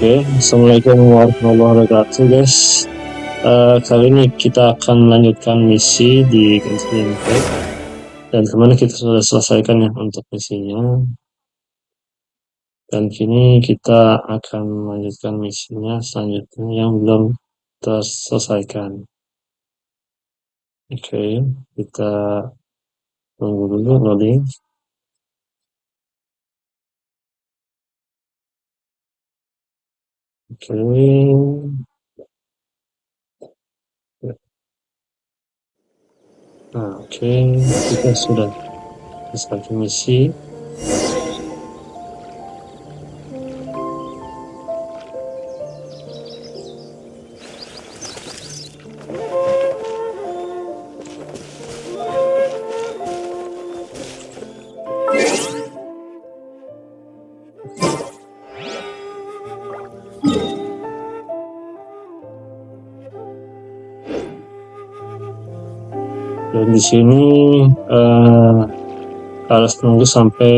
Assalamualaikum warahmatullahi wabarakatuh, guys. Kali ini kita akan melanjutkan misi di Genshin Impact, dan kemarin kita sudah selesaikan ya untuk misinya, dan kini kita akan melanjutkan misinya selanjutnya yang belum terselesaikan. Kita tunggu dulu loading. Kita sudah selesai misi. Dan di sini harus tunggu sampai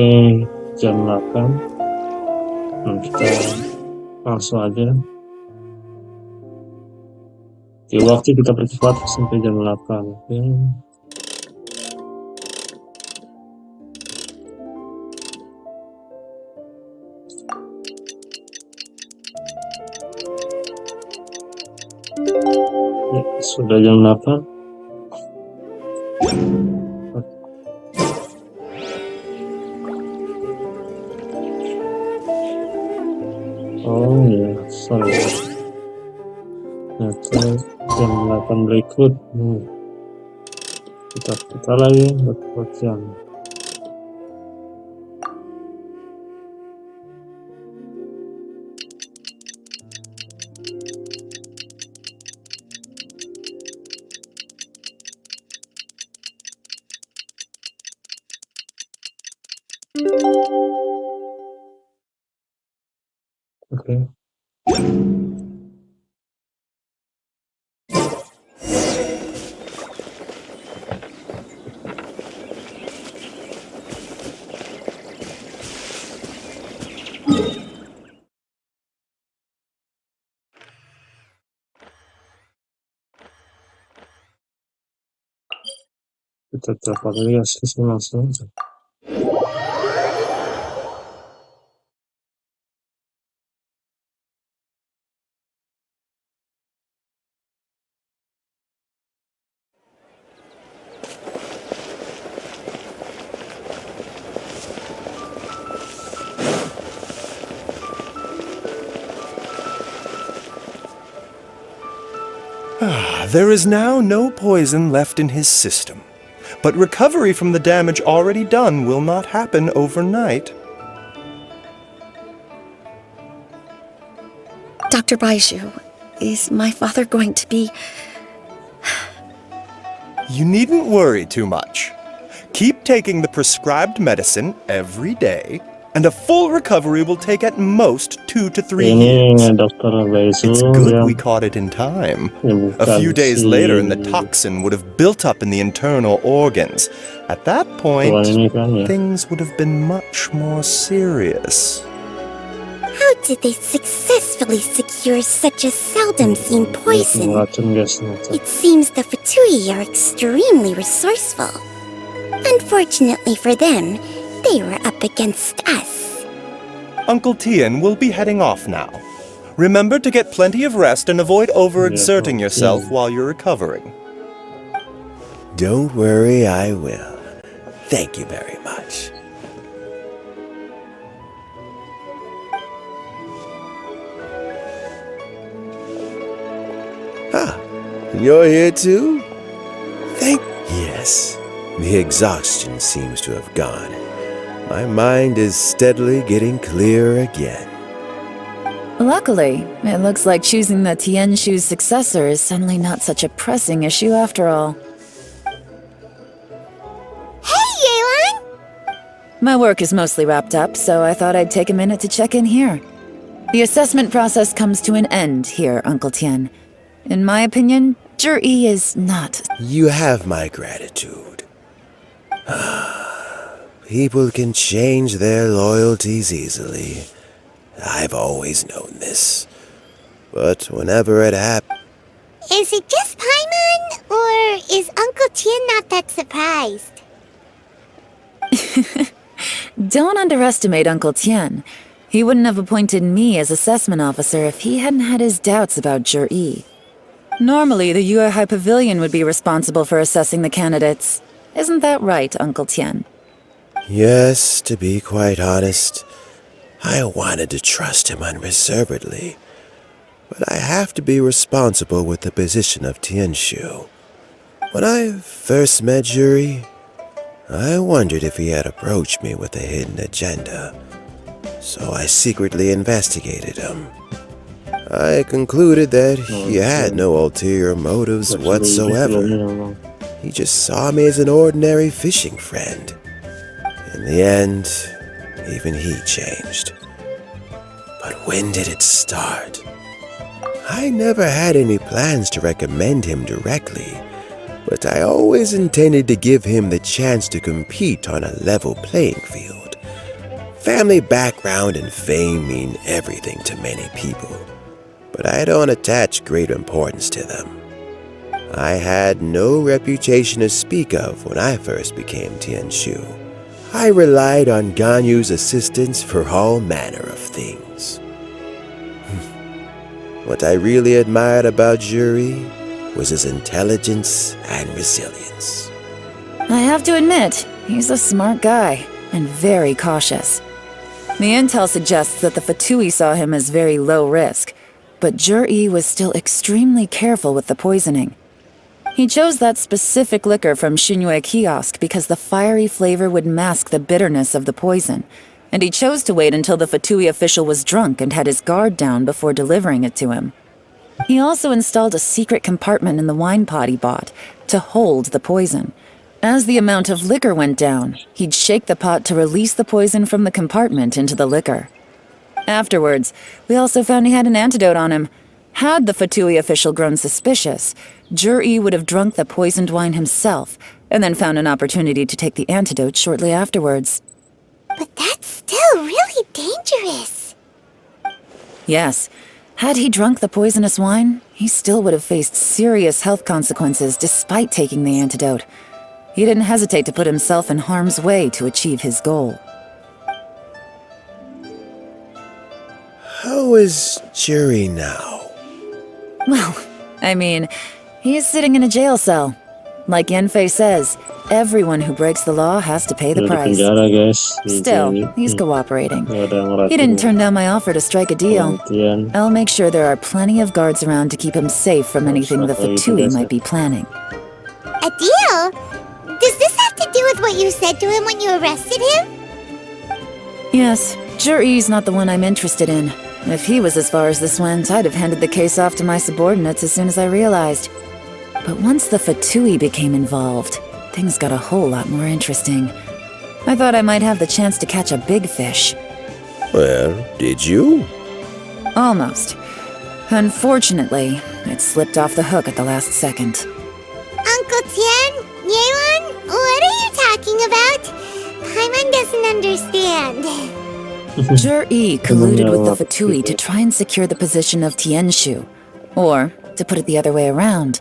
jam 8. Kita langsung aja. Di waktu kita bercepat sampai jam 8. Sudah jam 8. Sorry. Jam 8 berikut. Kita lagi buat jam. Kita telepon lagi langsung. There is now no poison left in his system, but recovery from the damage already done will not happen overnight. Dr. Baiju, is my father going to be... You needn't worry too much. Keep taking the prescribed medicine every day, and a full recovery will take at most 2 to 3 years. It's good we caught it in time. A few days later and the toxin would have built up in the internal organs. At that point, things would have been much more serious. How did they successfully secure such a seldom-seen poison? It seems the Fatui are extremely resourceful. Unfortunately for them, they were up against us. Uncle Tian will be heading off now. Remember to get plenty of rest and avoid overexerting yourself while you're recovering. Don't worry, I will. Thank you very much. You're here too? Yes. The exhaustion seems to have gone. My mind is steadily getting clearer again. Luckily, it looks like choosing the Tianshu's successor is suddenly not such a pressing issue after all. Hey, Yelan! My work is mostly wrapped up, so I thought I'd take a minute to check in here. The assessment process comes to an end here, Uncle Tian. In my opinion, Zhi is not... You have my gratitude. People can change their loyalties easily. I've always known this. But whenever it happens... Is it just Paimon, or is Uncle Tien not that surprised? Don't underestimate Uncle Tien. He wouldn't have appointed me as assessment officer if he hadn't had his doubts about Zhi. Normally, the Yuehai Pavilion would be responsible for assessing the candidates. Isn't that right, Uncle Tien? Yes, to be quite honest, I wanted to trust him unreservedly. But I have to be responsible with the position of Tianshu. When I first met Zhi, I wondered if he had approached me with a hidden agenda. So I secretly investigated him. I concluded that he had no ulterior motives whatsoever. He just saw me as an ordinary fishing friend. In the end, even he changed. But when did it start? I never had any plans to recommend him directly, but I always intended to give him the chance to compete on a level playing field. Family background and fame mean everything to many people, but I don't attach great importance to them. I had no reputation to speak of when I first became Tianshu. I relied on Ganyu's assistance for all manner of things. What I really admired about Zhi was his intelligence and resilience. I have to admit, he's a smart guy, and very cautious. The intel suggests that the Fatui saw him as very low risk, but Zhi was still extremely careful with the poisoning. He chose that specific liquor from Xinyue Kiosk because the fiery flavor would mask the bitterness of the poison, and he chose to wait until the Fatui official was drunk and had his guard down before delivering it to him. He also installed a secret compartment in the wine pot he bought to hold the poison. As the amount of liquor went down, he'd shake the pot to release the poison from the compartment into the liquor. Afterwards, we also found he had an antidote on him. Had the Fatui official grown suspicious, Zhi would have drunk the poisoned wine himself, and then found an opportunity to take the antidote shortly afterwards. But that's still really dangerous. Yes. Had he drunk the poisonous wine, he still would have faced serious health consequences despite taking the antidote. He didn't hesitate to put himself in harm's way to achieve his goal. How is Zhi now? Well, I mean, he's sitting in a jail cell. Like Yanfei says, everyone who breaks the law has to pay the price. Still, he's cooperating. He didn't turn down my offer to strike a deal. I'll make sure there are plenty of guards around to keep him safe from anything the Fatui might be planning. A deal? Does this have to do with what you said to him when you arrested him? Yes, Zhi's not the one I'm interested in. If he was as far as this went, I'd have handed the case off to my subordinates as soon as I realized. But once the Fatui became involved, things got a whole lot more interesting. I thought I might have the chance to catch a big fish. Well, did you? Almost. Unfortunately, it slipped off the hook at the last second. Uncle Tien? Yeon? What are you talking about? Paimon doesn't understand. Zhi colluded with the Fatui to try and secure the position of Tianshu. Or, to put it the other way around,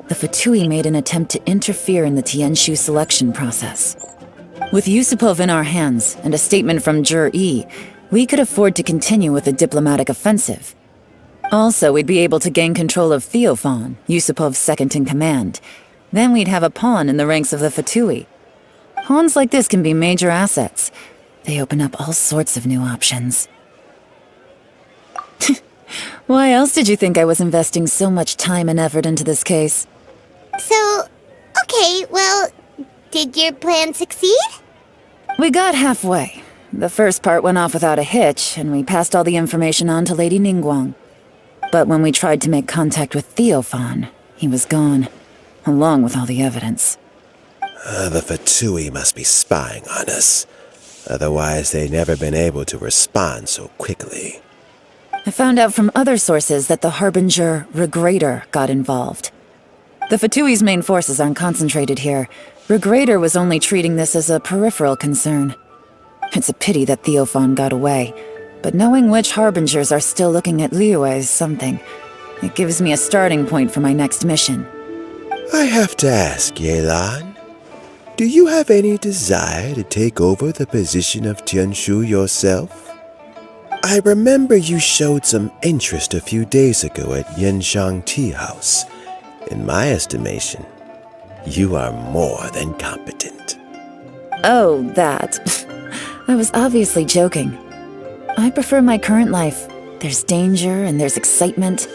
the Fatui made an attempt to interfere in the Tianshu selection process. With Yusupov in our hands and a statement from Zhi, we could afford to continue with a diplomatic offensive. Also, we'd be able to gain control of Theophan, Yusupov's second-in-command. Then we'd have a pawn in the ranks of the Fatui. Pawns like this can be major assets. They open up all sorts of new options. Why else did you think I was investing so much time and effort into this case? So, okay, well, did your plan succeed? We got halfway. The first part went off without a hitch, and we passed all the information on to Lady Ningguang. But when we tried to make contact with Theophan, he was gone, along with all the evidence. The Fatui must be spying on us. Otherwise, they'd never been able to respond so quickly. I found out from other sources that the Harbinger Regrator got involved. The Fatui's main forces aren't concentrated here. Regrator was only treating this as a peripheral concern. It's a pity that Theophan got away. but knowing which harbingers are still looking at Liyue is something. It gives me a starting point for my next mission. I have to ask, Yelan, do you have any desire to take over the position of Tianshu yourself? I remember you showed some interest a few days ago at Yenshang Tea House. In my estimation, you are more than competent. Oh, that. I was obviously joking. I prefer my current life. There's danger and there's excitement.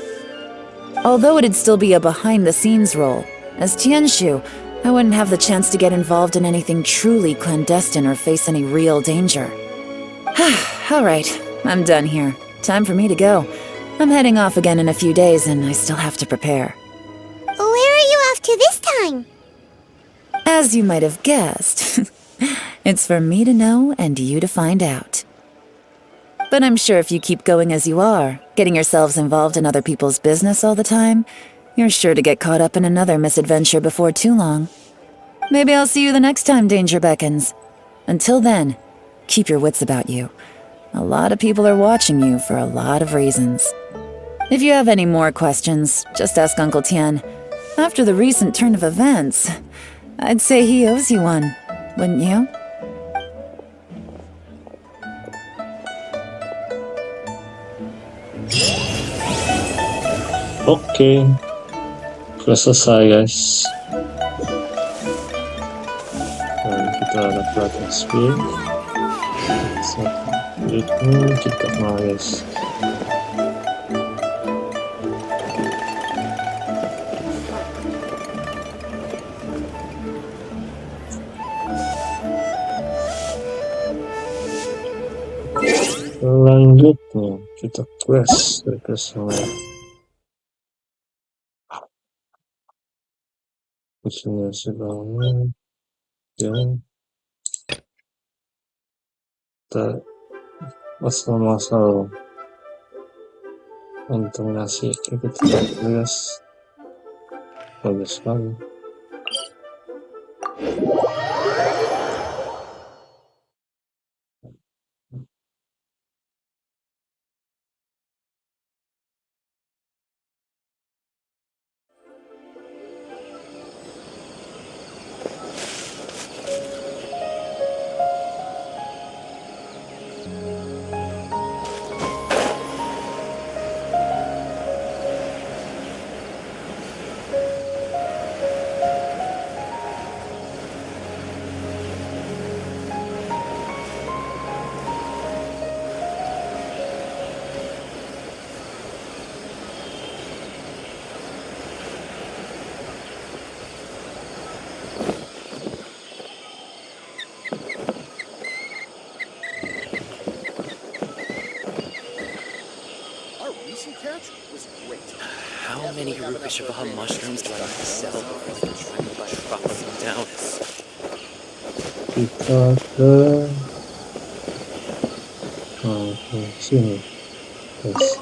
Although it'd still be a behind-the-scenes role, as Tianshu, I wouldn't have the chance to get involved in anything truly clandestine or face any real danger. All right, I'm done here. Time for me to go. I'm heading off again in a few days and I still have to prepare. Where are you off to this time? As you might have guessed, it's for me to know and you to find out. But I'm sure if you keep going as you are, getting yourselves involved in other people's business all the time, you're sure to get caught up in another misadventure before too long. Maybe I'll see you the next time danger beckons. Until then, keep your wits about you. A lot of people are watching you for a lot of reasons. If you have any more questions, just ask Uncle Tian. After the recent turn of events, I'd say he owes you one, wouldn't you? Oke, udah selesai guys. Dan kita dapat XP. Selanjutnya kita guys. Selanjutnya kita quest lain. Isinya sedang ya kita asal kontaminasi kita guys, bagus sekali. How many Rupeshava mushrooms do I need to sell before I drop them down? Kita ke sini guys.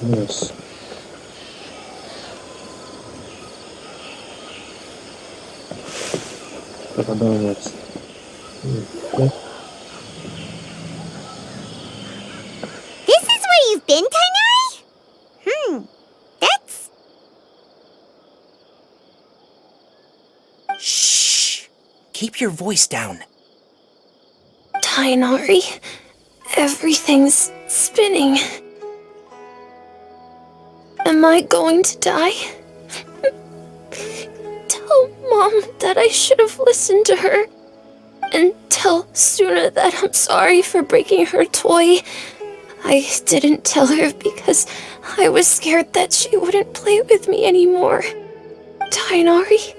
Yes. Yes. Okay. This is where you've been, Tainari? That's... Shh! Keep your voice down. Tainari, everything's spinning. Am I going to die? Tell Mom that I should have listened to her. And tell Suna that I'm sorry for breaking her toy. I didn't tell her because I was scared that she wouldn't play with me anymore. Tainari,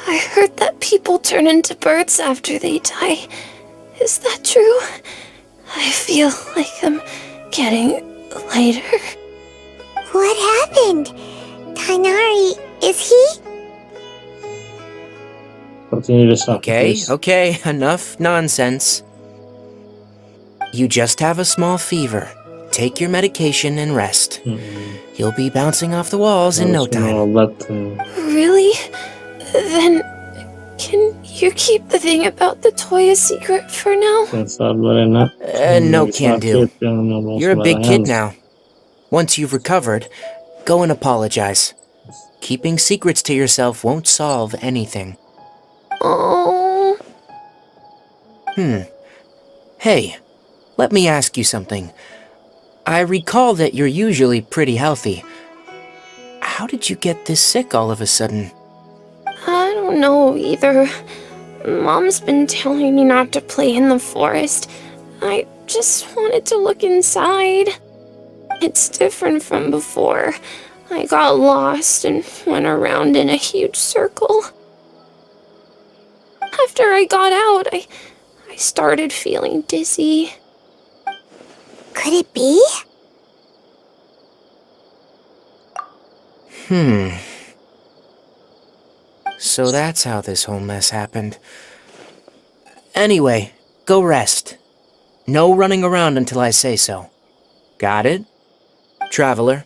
I heard that people turn into birds after they die. Is that true? I feel like I'm getting lighter. What happened? Tainari, is he... Sepertinya dia sakit, guys. Okay, enough nonsense. You just have a small fever. Take your medication and rest. You'll be bouncing off the walls in no Harus minum time. obat. Really? Then, can you keep the thing about the toy a secret for now? Jangan sabar ya, nak. No Lagi can do. sakit, jangan ngomong You're a big kid sembarangan. now. Once you've recovered, go and apologize. Keeping secrets to yourself won't solve anything. Oh. Hey, let me ask you something. I recall that you're usually pretty healthy. How did you get this sick all of a sudden? I don't know either. Mom's been telling me not to play in the forest. I just wanted to look inside. It's different from before. I got lost and went around in a huge circle. After I got out, I started feeling dizzy. Could it be? So that's how this whole mess happened. Anyway, go rest. No running around until I say so. Got it? Traveler,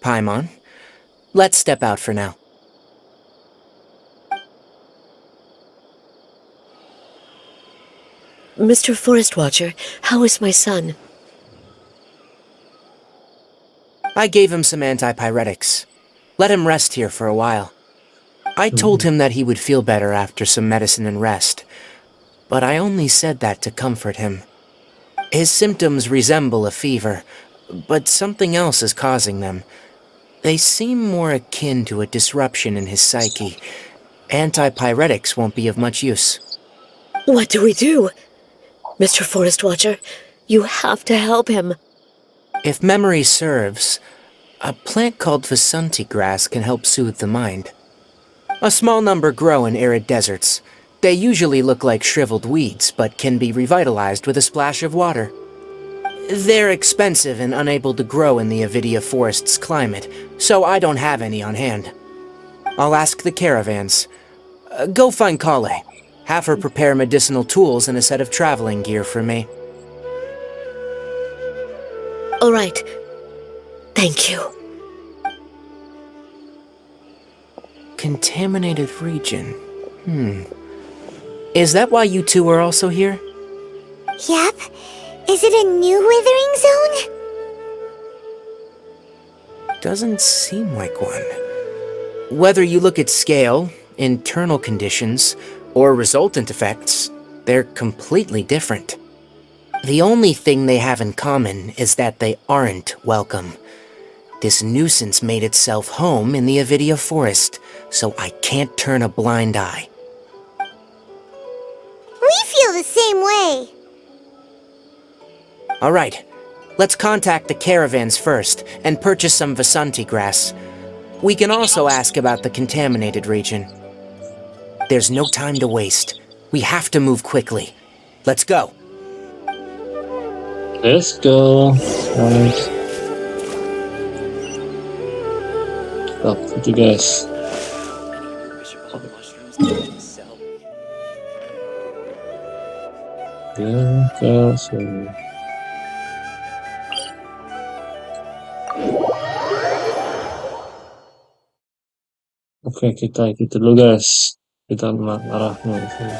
Paimon, let's step out for now. Mr. Forest Watcher, how is my son? I gave him some antipyretics. Let him rest here for a while. I told him that he would feel better after some medicine and rest, but I only said that to comfort him. His symptoms resemble a fever, but something else is causing them. They seem more akin to a disruption in his psyche. Antipyretics won't be of much use. What do we do? Mr. Forest Watcher, you have to help him. If memory serves, a plant called Vasanti grass can help soothe the mind. A small number grow in arid deserts. They usually look like shriveled weeds, but can be revitalized with a splash of water. They're expensive and unable to grow in the Avidia forest's climate, so I don't have any on hand. I'll ask the caravans. Go find Kale. Have her prepare medicinal tools and a set of traveling gear for me. All right. Thank you. Contaminated region. Is that why you two are also here? Yep. Is it a new withering zone? Doesn't seem like one. Whether you look at scale, internal conditions, or resultant effects, they're completely different. The only thing they have in common is that they aren't welcome. This nuisance made itself home in the Avidia forest, so I can't turn a blind eye. We feel the same way. All right, let's contact the caravans first and purchase some Vasanti grass. We can also ask about the contaminated region. There's no time to waste. We have to move quickly. Let's go. Let's go. Nice. Itu guys. Ya, ke sini. Oke, kita ikut dulu guys. Kita arahnya di sini.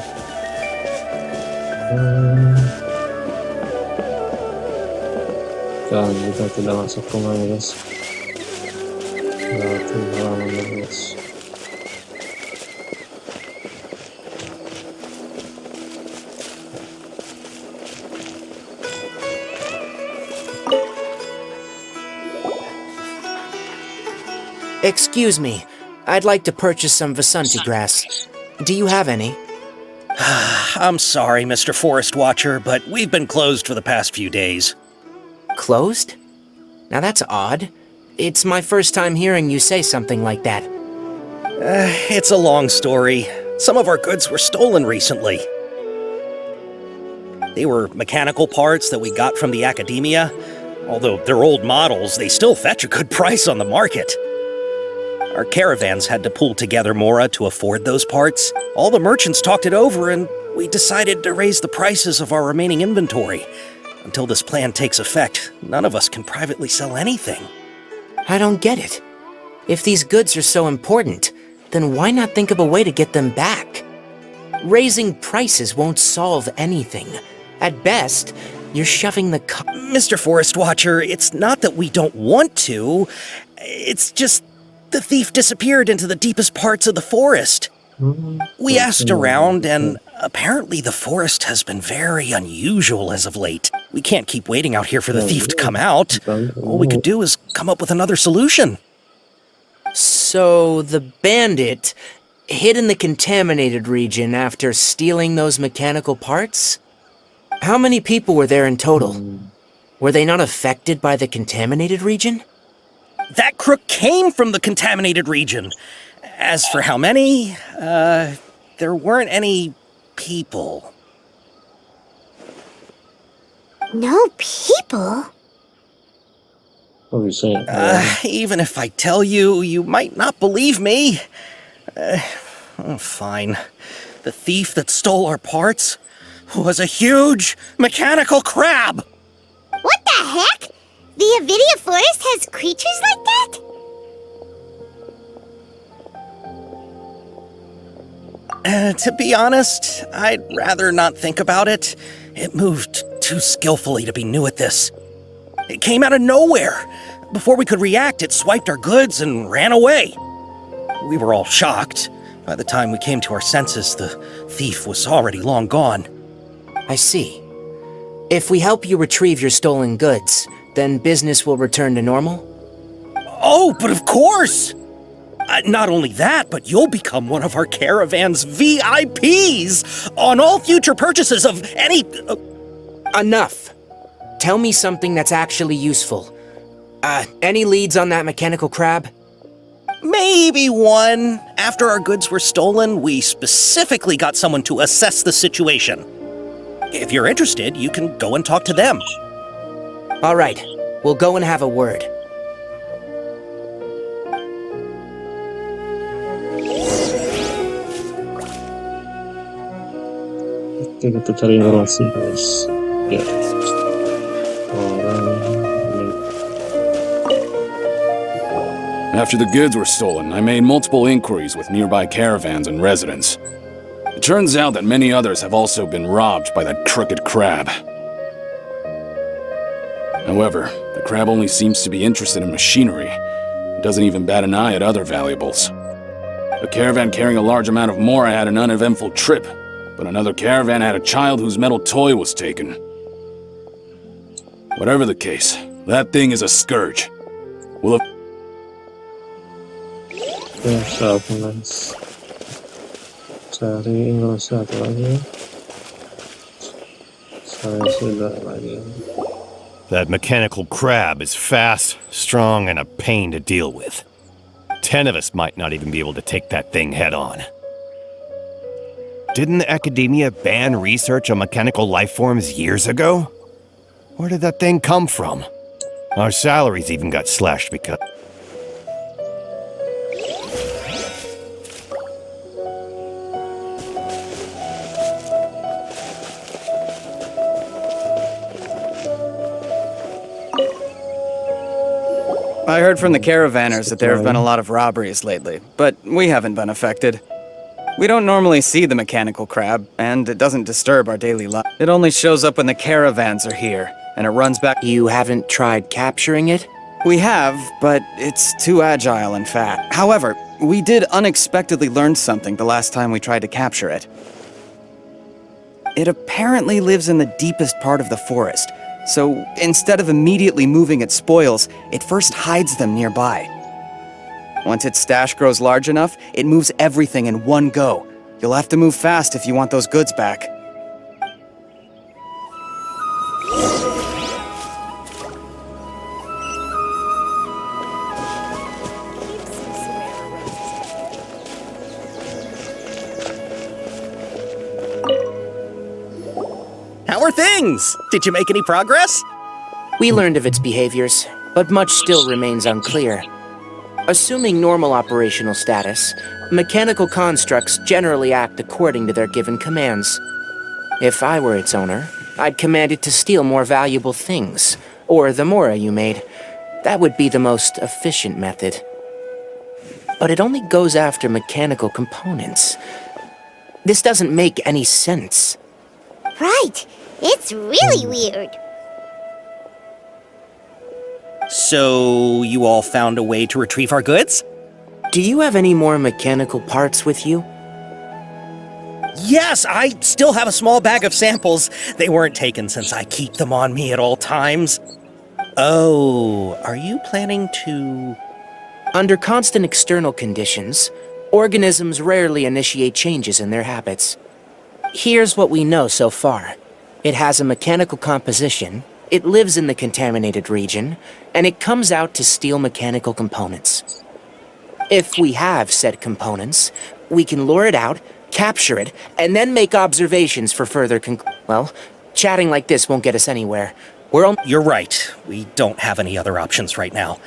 Dan kita tidak masuk rumah ya guys. Lewati halaman guys. Excuse me, I'd like to purchase some Vasanti grass. Do you have any? I'm sorry, Mr. Forest Watcher, but we've been closed for the past few days. Closed? Now that's odd. It's my first time hearing you say something like that. It's a long story. Some of our goods were stolen recently. They were mechanical parts that we got from the academia. Although they're old models, they still fetch a good price on the market. Our caravans had to pull together more to afford those parts. All the merchants talked it over, and we decided to raise the prices of our remaining inventory. Until this plan takes effect, none of us can privately sell anything. I don't get it. If these goods are so important, then why not think of a way to get them back? Raising prices won't solve anything. At best, you're shoving the Mr. Forest Watcher, it's not that we don't want to. It's just the thief disappeared into the deepest parts of the forest. We asked around, and apparently the forest has been very unusual as of late. We can't keep waiting out here for the thief to come out. All we could do is come up with another solution. So the bandit hid in the contaminated region after stealing those mechanical parts? How many people were there in total? Were they not affected by the contaminated region? That crook came from the contaminated region. As for how many, there weren't any people. No people? What are you saying? Even if I tell you, you might not believe me. Fine. The thief that stole our parts was a huge mechanical crab. What the heck? The Avidia Forest has creatures like that? To be honest, I'd rather not think about it. It moved too skillfully to be new at this. It came out of nowhere. Before we could react, it swiped our goods and ran away. We were all shocked. By the time we came to our senses, the thief was already long gone. I see. If we help you retrieve your stolen goods, then business will return to normal? Oh, but of course! Not only that, but you'll become one of our caravan's VIPs on all future purchases of any... Enough! Tell me something that's actually useful. Any leads on that mechanical crab? Maybe one. After our goods were stolen, we specifically got someone to assess the situation. If you're interested, you can go and talk to them. All right, we'll go and have a word. Kita cari informasi guys. Ya. After the goods were stolen, I made multiple inquiries with nearby caravans and residents. It turns out that many others have also been robbed by that crooked crab. However, the crab only seems to be interested in machinery. It doesn't even bat an eye at other valuables. A caravan carrying a large amount of Mora had an uneventful trip, but another caravan had a child whose metal toy was taken. Whatever the case, that thing is a scourge. Will it... Guys. Cari informasi satu lagi. Saya sudah lagi. That mechanical crab is fast, strong, and a pain to deal with. 10 of us might not even be able to take that thing head on. Didn't the academia ban research on mechanical life forms years ago? Where did that thing come from? Our salaries even got slashed because... I heard from the caravanners that there have been a lot of robberies lately, but we haven't been affected. We don't normally see the mechanical crab, and it doesn't disturb our daily life. It only shows up when the caravans are here, and it runs back. You haven't tried capturing it? We have, but it's too agile and fat. However, we did unexpectedly learn something the last time we tried to capture it. It apparently lives in the deepest part of the forest, so instead of immediately moving its spoils, it first hides them nearby. Once its stash grows large enough, it moves everything in one go. You'll have to move fast if you want those goods back. How are things? Did you make any progress? We learned of its behaviors, but much still remains unclear. Assuming normal operational status, mechanical constructs generally act according to their given commands. If I were its owner, I'd command it to steal more valuable things, or the mora you made. That would be the most efficient method. But it only goes after mechanical components. This doesn't make any sense. Right. It's really weird. So, you all found a way to retrieve our goods? Do you have any more mechanical parts with you? Yes, I still have a small bag of samples. They weren't taken since I keep them on me at all times. Oh, are you planning to... Under constant external conditions, organisms rarely initiate changes in their habits. Here's what we know so far. It has a mechanical composition, it lives in the contaminated region, and it comes out to steal mechanical components. If we have said components, we can lure it out, capture it, and then make observations for further well, chatting like this won't get us anywhere. You're right. We don't have any other options right now.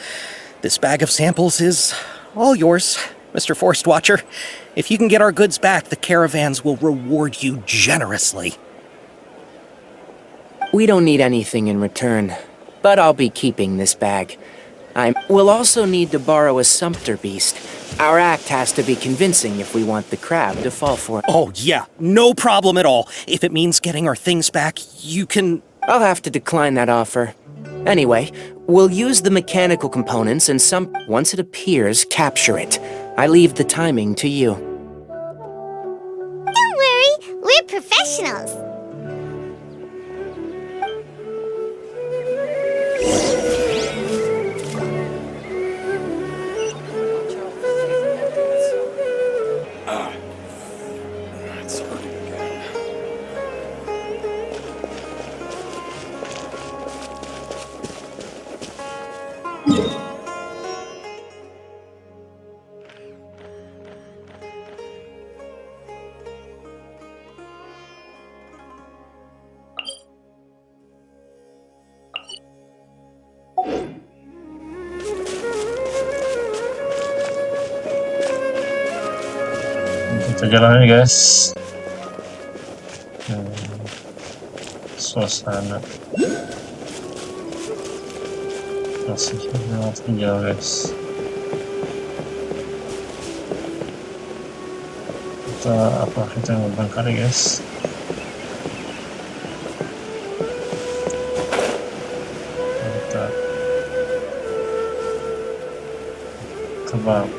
This bag of samples is all yours, Mr. Forest Watcher. If you can get our goods back, the caravans will reward you generously. We don't need anything in return, but I'll be keeping this bag. We'll also need to borrow a sumpter beast. Our act has to be convincing if we want the crab to fall for it. Oh, yeah, no problem at all. If it means getting our things back, you can... I'll have to decline that offer. Anyway, we'll use the mechanical components and once it appears, capture it. I leave the timing to you. Don't worry, we're professionals. Kita jalan ya guys. Suasana masih sangat hijau guys. Kita membangkang ya guys. Kita terbang.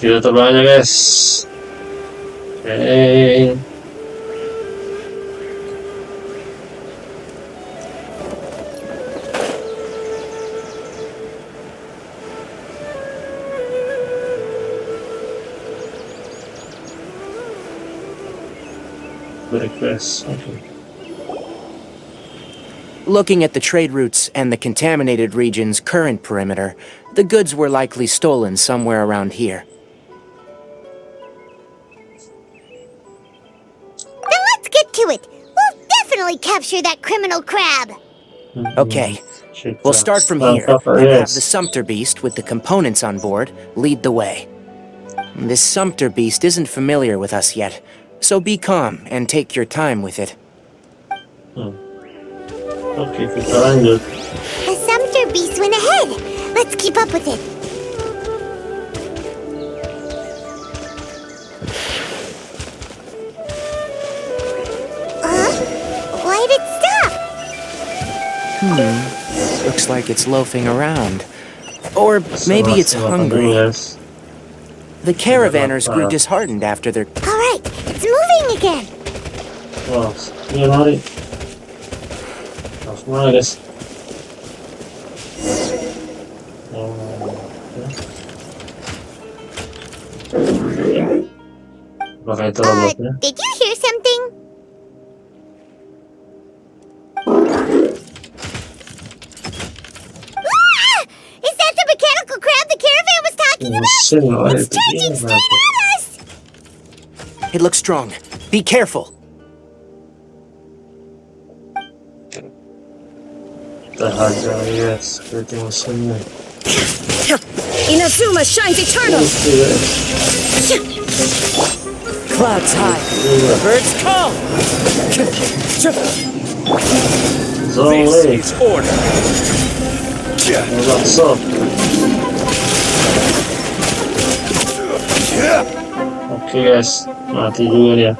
Kita terbang aja guys. Oke. Breakfast. Okay. Looking at the trade routes and the contaminated region's current perimeter, the goods were likely stolen somewhere around here. Then let's get to it. We'll definitely capture that criminal crab. Okay, we'll start from here and have the sumpter beast with the components on board lead the way. This sumpter beast isn't familiar with us yet, so be calm and take your time with it. Oke, kita lanjut. The sumpter beast went ahead. Let's keep up with it. Why'd it stop? Looks like it's loafing around. Or maybe it's hungry. The caravanners grew disheartened after their... Alright, it's moving again. Wow, ini lari. Langsung aja guys. Apakah itu robotnya? Did you hear something? Is that the mechanical crab the caravan was talking about? It's charging straight at us! It looks strong. Be careful. Kita hajar guys, seperti musuhnya. Inazuma shines eternal! Clouds high, birds call! This is order. What's up? Oke guys, mati juga dia.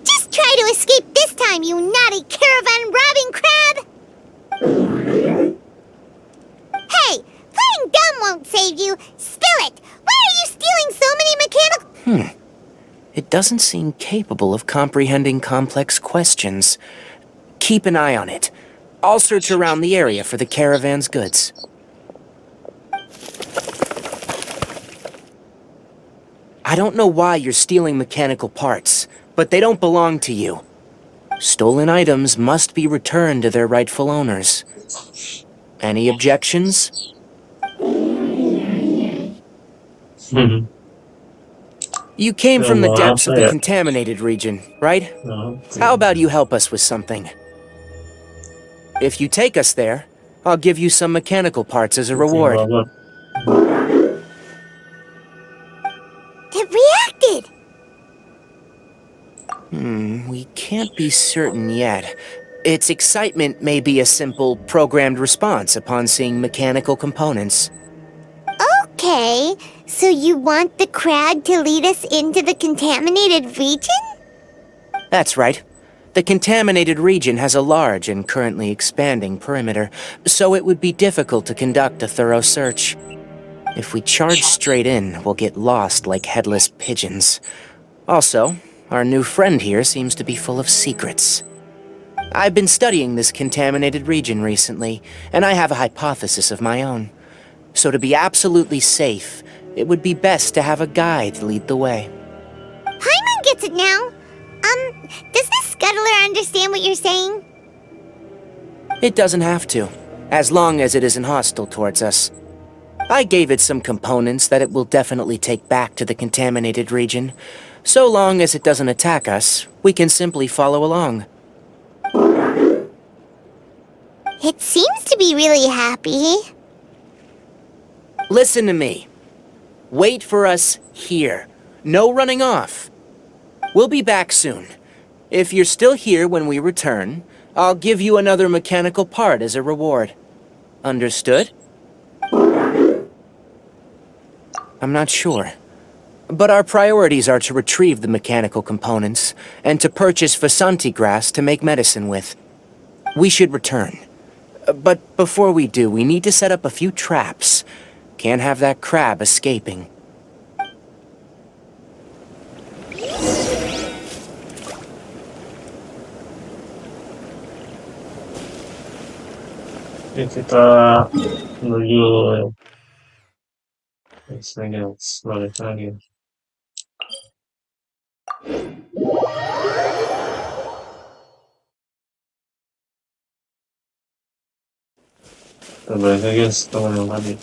Just try to escape this time, you naughty caravan robbing crab! Hey, playing dumb won't save you. Spill it! Why are you stealing so many mechanical... It doesn't seem capable of comprehending complex questions. Keep an eye on it. I'll search around the area for the caravan's goods. I don't know why you're stealing mechanical parts, but they don't belong to you. Stolen items must be returned to their rightful owners. Any objections? You came from the depths of the contaminated region, right? How about you help us with something? If you take us there, I'll give you some mechanical parts as a reward. It reacted! We can't be certain yet. Its excitement may be a simple, programmed response upon seeing mechanical components. Okay, so you want the crab to lead us into the contaminated region? That's right. The contaminated region has a large and currently expanding perimeter, so it would be difficult to conduct a thorough search. If we charge straight in, we'll get lost like headless pigeons. Also, our new friend here seems to be full of secrets. I've been studying this contaminated region recently, and I have a hypothesis of my own. So to be absolutely safe, it would be best to have a guide lead the way. Paimon gets it now. Does the scuttler understand what you're saying? It doesn't have to, as long as it isn't hostile towards us. I gave it some components that it will definitely take back to the contaminated region. So long as it doesn't attack us, we can simply follow along. It seems to be really happy. Listen to me. Wait for us here. No running off. We'll be back soon. If you're still here when we return, I'll give you another mechanical part as a reward. Understood? I'm not sure. But our priorities are to retrieve the mechanical components, and to purchase Vasanti grass to make medicine with. We should return. But before we do, we need to set up a few traps. Can't have that crab escaping. Oke, kita menuju balik lagi. Kita balik lagi setelah yang tadi.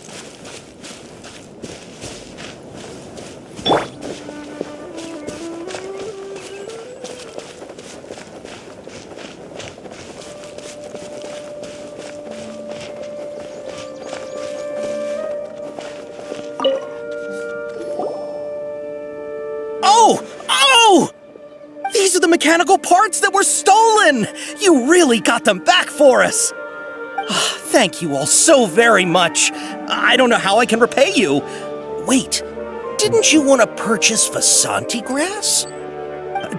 These are the mechanical parts that were stolen! You really got them back for us! Thank you all so very much. I don't know how I can repay you. Wait, didn't you want to purchase Vasanti grass?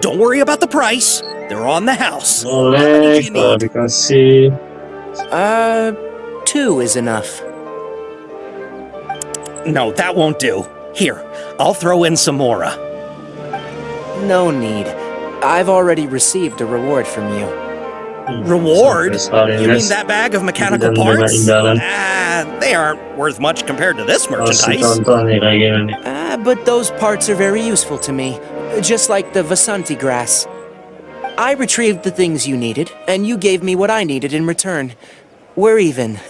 Don't worry about the price. They're on the house. Boleh, kalau dikasih. 2 is enough. No, that won't do. Here, I'll throw in some more. No need. I've already received a reward from you. Reward? You mean that bag of mechanical parts? They aren't worth much compared to this merchandise. But those parts are very useful to me, just like the Vasanti grass. I retrieved the things you needed, and you gave me what I needed in return. We're even.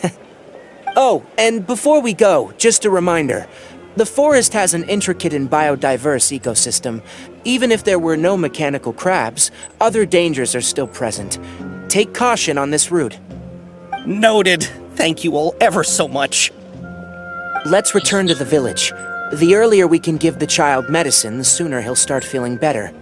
Oh, and before we go, just a reminder. The forest has an intricate and biodiverse ecosystem. Even if there were no mechanical crabs, other dangers are still present. Take caution on this route. Noted. Thank you all ever so much. Let's return to the village. The earlier we can give the child medicine, the sooner he'll start feeling better.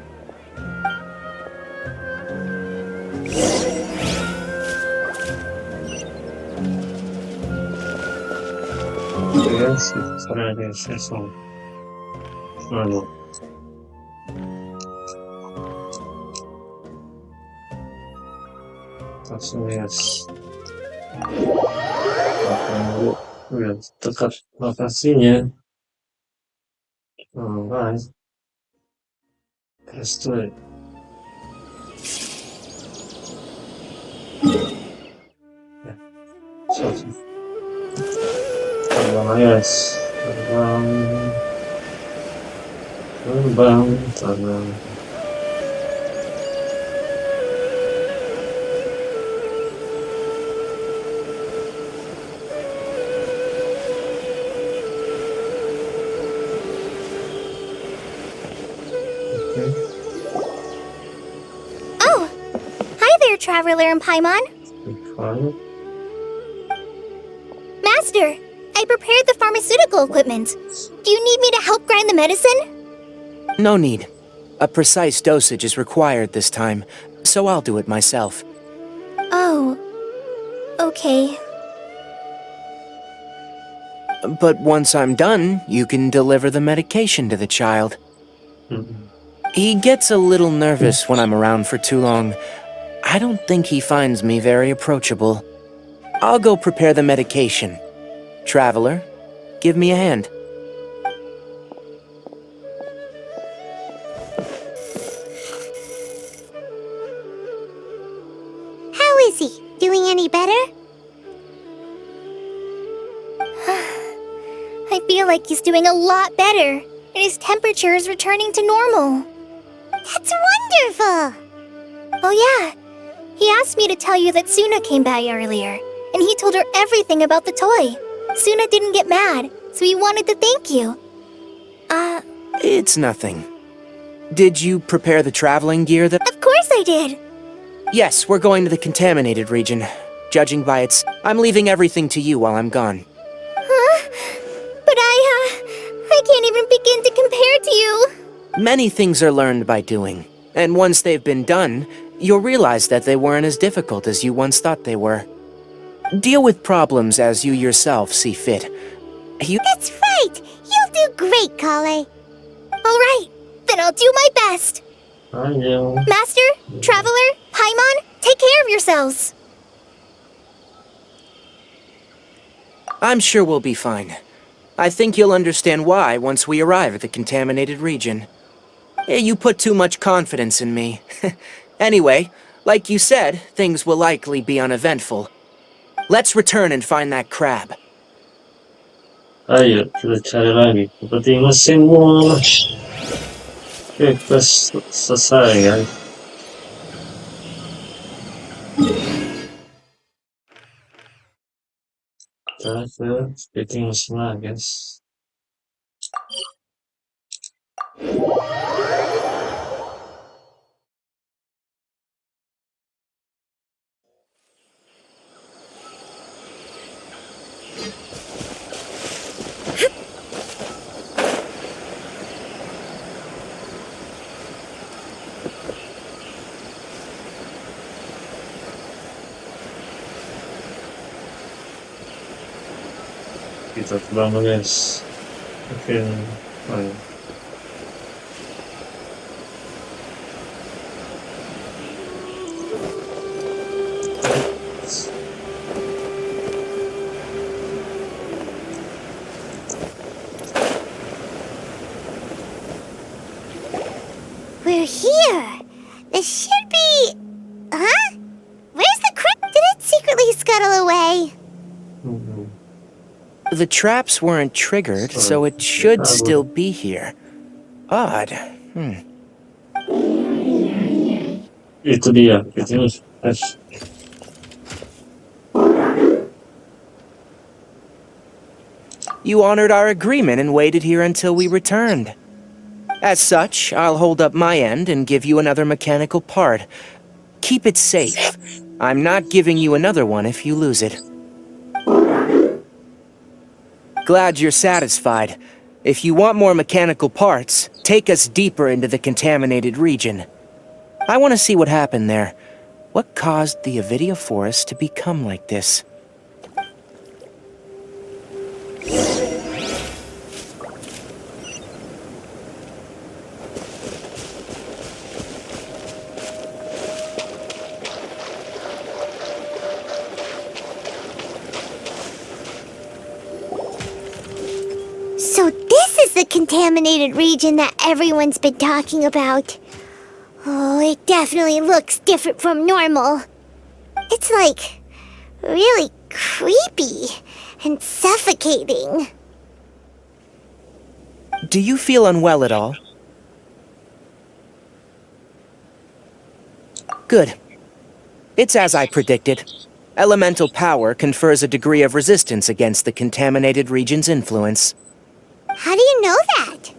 Yes, sorry, yes, yes, no. No. Langsung yes. Lihat dekat lokasinya. Alright. Let's do it. Ya, so. Terbang, yes. Terbang. Oh! Hi there, Traveler and Paimon. Fine. Master, I prepared the pharmaceutical equipment. Do you need me to help grind the medicine? No need. A precise dosage is required this time, so I'll do it myself. Oh. Okay. But once I'm done, you can deliver the medication to the child. He gets a little nervous when I'm around for too long. I don't think he finds me very approachable. I'll go prepare the medication. Traveler, give me a hand. How is he? Doing any better? I feel like he's doing a lot better, and his temperature is returning to normal. That's wonderful! Oh yeah, he asked me to tell you that Suna came by earlier, and he told her everything about the toy. Suna didn't get mad, so he wanted to thank you. It's nothing. Did you prepare the traveling gear that— Of course I did! Yes, we're going to the contaminated region. Judging by its— I'm leaving everything to you while I'm gone. Huh? But I can't even begin to compare to you. Many things are learned by doing, and once they've been done, you'll realize that they weren't as difficult as you once thought they were. Deal with problems as you yourself see fit. That's right! You'll do great, Kale. Alright, then I'll do my best. I know. Master, Traveler, Paimon, take care of yourselves. I'm sure we'll be fine. I think you'll understand why once we arrive at the contaminated region. You put too much confidence in me. Anyway, like you said, things will likely be uneventful. Let's return and find that crab. Ayo, kita cari lagi. Seperti semua. Oke, quest selesai, guys. Kita ke speaking semua, guys. Kita terbang, guys. Oke, baik. We're here. This should be... Huh? Where's the crab? Did it secretly scuttle away? The traps weren't triggered, so it should still be here. Odd. Itu dia. You honored our agreement and waited here until we returned. As such, I'll hold up my end and give you another mechanical part. Keep it safe. I'm not giving you another one if you lose it. Glad you're satisfied. If you want more mechanical parts, take us deeper into the contaminated region. I want to see what happened there. What caused the Avidia forest to become like this? So this is the contaminated region that everyone's been talking about. Oh, it definitely looks different from normal. It's like really creepy and suffocating. Do you feel unwell at all? Good. It's as I predicted. Elemental power confers a degree of resistance against the contaminated region's influence. How do you know that?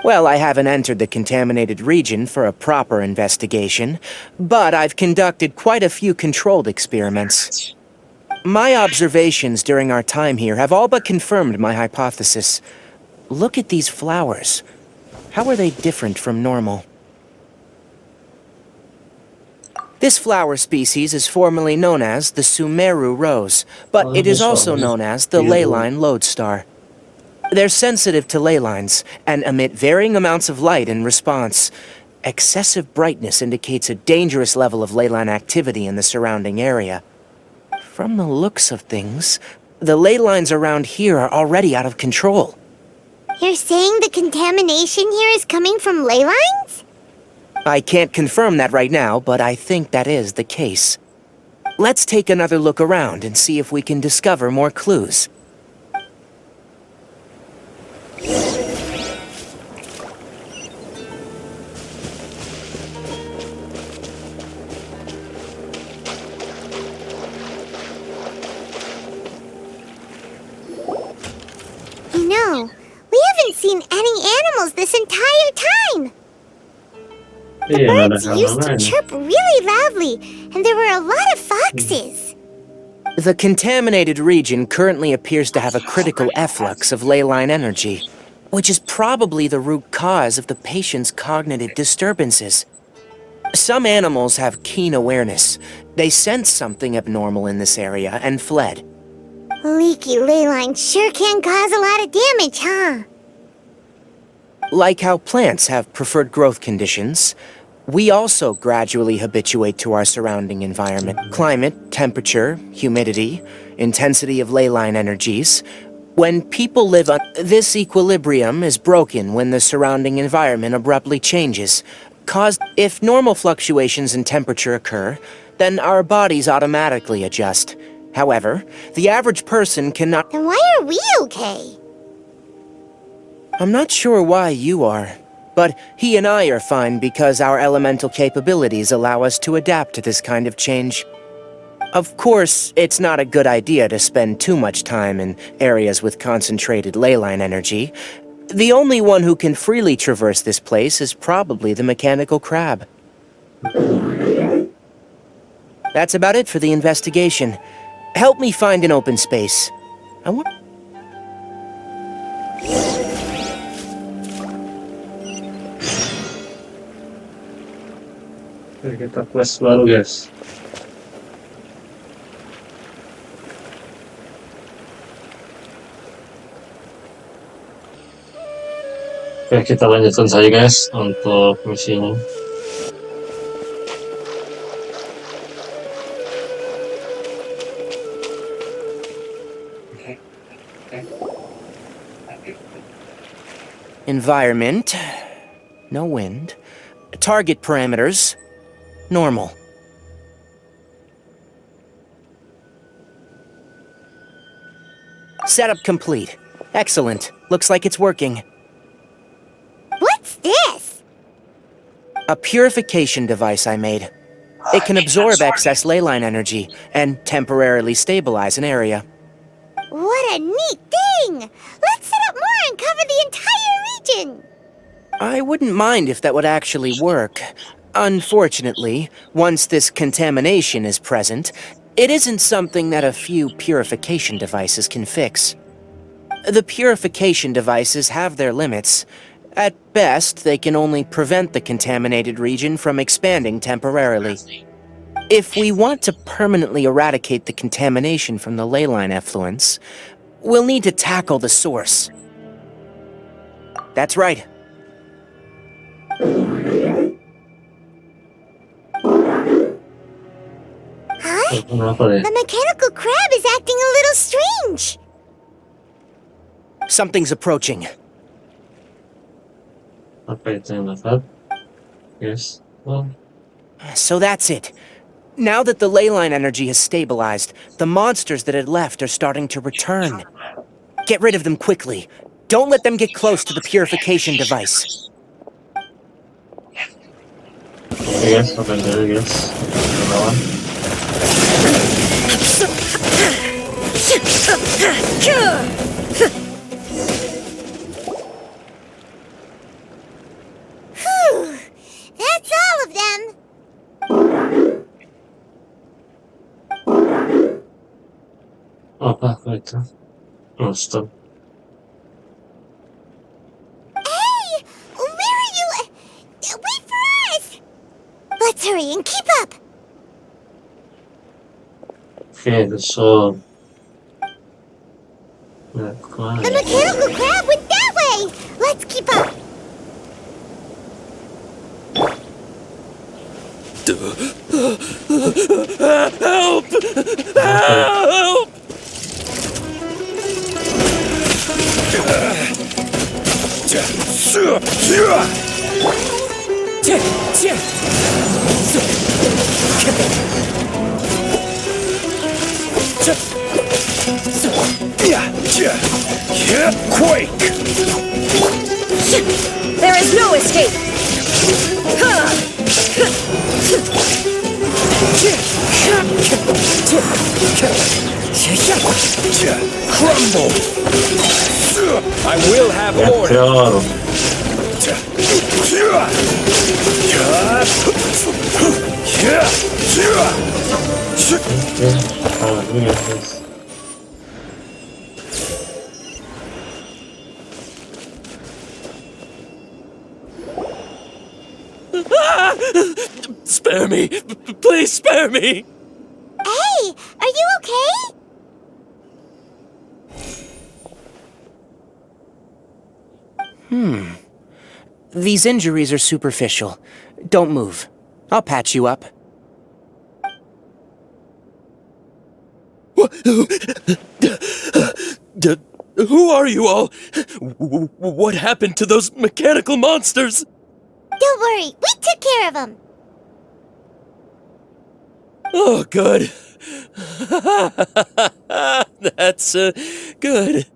Well, I haven't entered the contaminated region for a proper investigation, but I've conducted quite a few controlled experiments. My observations during our time here have all but confirmed my hypothesis. Look at these flowers. How are they different from normal? This flower species is formerly known as the Sumeru rose, but it is also known as the leyline lodestar. They're sensitive to ley lines and emit varying amounts of light in response. Excessive brightness indicates a dangerous level of ley line activity in the surrounding area. From the looks of things, the ley lines around here are already out of control. You're saying the contamination here is coming from ley lines? I can't confirm that right now, but I think that is the case. Let's take another look around and see if we can discover more clues. You know, we haven't seen any animals this entire time. The birds used to chirp really loudly, and there were a lot of foxes. The contaminated region currently appears to have a critical efflux of ley line energy, which is probably the root cause of the patient's cognitive disturbances. Some animals have keen awareness. They sensed something abnormal in this area and fled. Leaky ley lines sure can cause a lot of damage, huh? Like how plants have preferred growth conditions, we also gradually habituate to our surrounding environment. Climate, temperature, humidity, intensity of ley line energies. When people live on this equilibrium is broken when the surrounding environment abruptly changes. If normal fluctuations in temperature occur, then our bodies automatically adjust. However, the average person cannot... Then why are we okay? I'm not sure why you are, but he and I are fine because our elemental capabilities allow us to adapt to this kind of change. Of course, it's not a good idea to spend too much time in areas with concentrated ley line energy. The only one who can freely traverse this place is probably the mechanical crab. That's about it for the investigation. Help me find an open space. I want... Oke, kita quest baru, guys. Oke, kita lanjutkan saja, guys, untuk misinya. Environment. No wind. Target parameters. Normal. Setup complete. Excellent. Looks like it's working. What's this? A purification device I made. It can absorb excess ley line energy and temporarily stabilize an area. What a neat thing! Let's set up more and cover the entire region! I wouldn't mind if that would actually work. Unfortunately, once this contamination is present, it isn't something that a few purification devices can fix. The purification devices have their limits. At best, they can only prevent the contaminated region from expanding temporarily. If we want to permanently eradicate the contamination from the leyline effluents, we'll need to tackle the source. That's right. Huh? The mechanical crab is acting a little strange. Something's approaching. Apa itu yang dapat? Yes. Well. So that's it. Now that the leyline energy has stabilized, the monsters that had left are starting to return. Get rid of them quickly. Don't let them get close to the purification device. Yes, apa dulu, guys. Lawan. Whew, that's all of them. Apa itu? Monster. Hey, where are you? Wait for us. Let's hurry and keep up. Okay, so The mechanical crab went that way. Let's keep up. Help! Help! Quake! There is no escape! Crumble! I will have order! Spare me! Please spare me! Hey, are you okay? These injuries are superficial. Don't move. I'll patch you up. Who are you all? What happened to those mechanical monsters? Don't worry, we took care of them. Oh, good. That's good.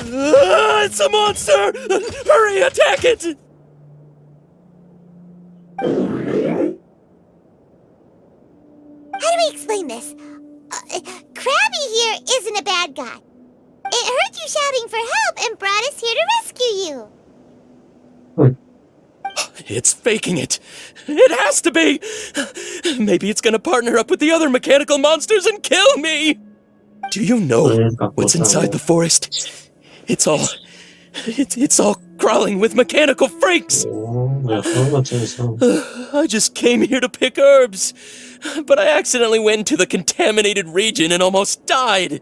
It's a monster! Hurry, attack it! How do we explain this? Krabby here isn't a bad guy. It heard you shouting for help and brought us here to rescue you. It's faking it. It has to be! Maybe it's gonna partner up with the other mechanical monsters and kill me! Do you know what's inside the forest? It's all crawling with mechanical freaks! I just came here to pick herbs, but I accidentally went into the contaminated region and almost died.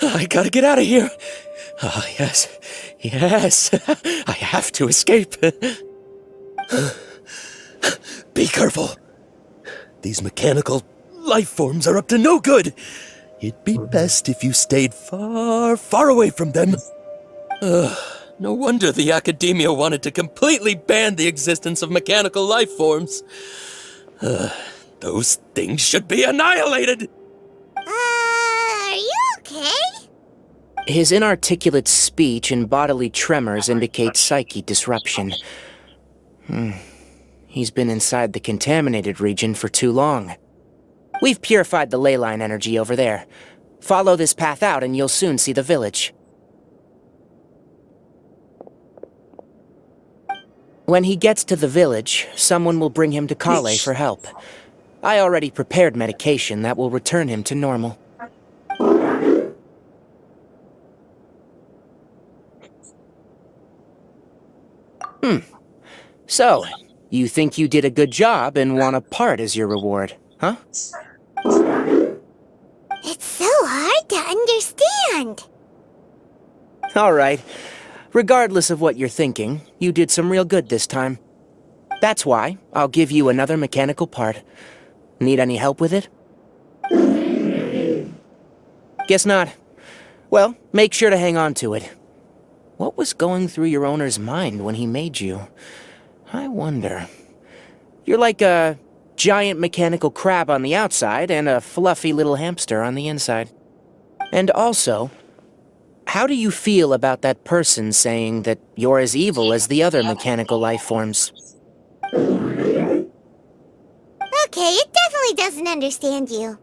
I gotta get out of here. Oh, yes. I have to escape. Be careful. These mechanical life forms are up to no good. It'd be best if you stayed far, far away from them. No wonder the Academia wanted to completely ban the existence of mechanical life forms. Those things should be annihilated! Are you okay? His inarticulate speech and bodily tremors indicate psyche disruption. He's been inside the contaminated region for too long. We've purified the leyline energy over there. Follow this path out and you'll soon see the village. When he gets to the village, someone will bring him to Kale for help. I already prepared medication that will return him to normal. So, you think you did a good job and want a part as your reward, huh? It's so hard to understand. Alright. Regardless of what you're thinking, you did some real good this time. That's why I'll give you another mechanical part. Need any help with it? Guess not. Well, make sure to hang on to it. What was going through your owner's mind when he made you? I wonder. You're like a giant mechanical crab on the outside and a fluffy little hamster on the inside. And also, how do you feel about that person saying that you're as evil as the other mechanical life forms? Okay, it definitely doesn't understand you.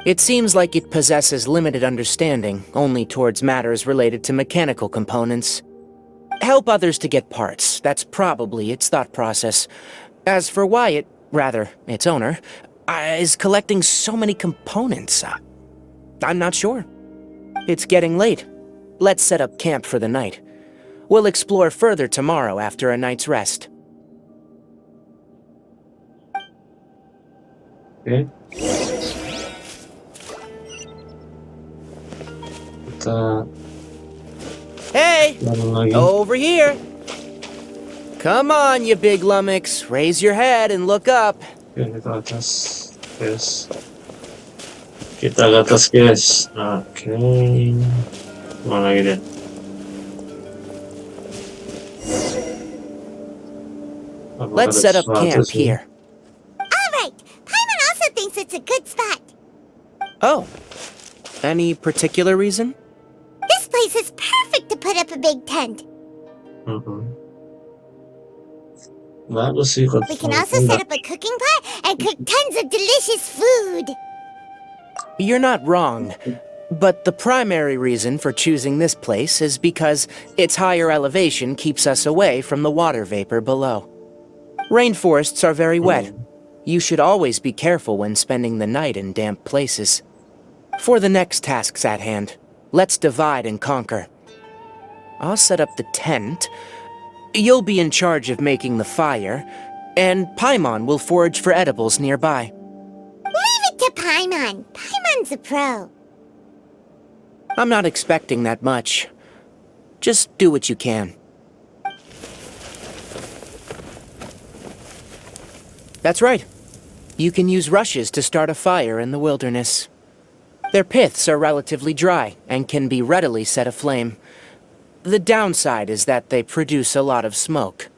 It seems like it possesses limited understanding only towards matters related to mechanical components. Help others to get parts, that's probably its thought process. As for why it, rather, its owner, is collecting so many components, I'm not sure. It's getting late. Let's set up camp for the night. We'll explore further tomorrow after a night's rest. Okay. Kita Hey! jalan lagi. Over here! Come on, you big lummox. Raise your head and look up. Oke, kita atas, guys. Kita ke atas, guys. Oke. Mana lagi deh? Let's set up camp here. Alright, Paimon also thinks it's a good spot. Oh. Any particular reason? This place is perfect to put up a big tent. Bagus sih. We can also set up a cooking pot and cook tons of delicious food. You're not wrong. But the primary reason for choosing this place is because its higher elevation keeps us away from the water vapor below. Rainforests are very wet. You should always be careful when spending the night in damp places. For the next tasks at hand, let's divide and conquer. I'll set up the tent. You'll be in charge of making the fire, and Paimon will forage for edibles nearby. Leave it to Paimon. Paimon's a pro. I'm not expecting that much. Just do what you can. That's right. You can use rushes to start a fire in the wilderness. Their piths are relatively dry and can be readily set aflame. The downside is that they produce a lot of smoke.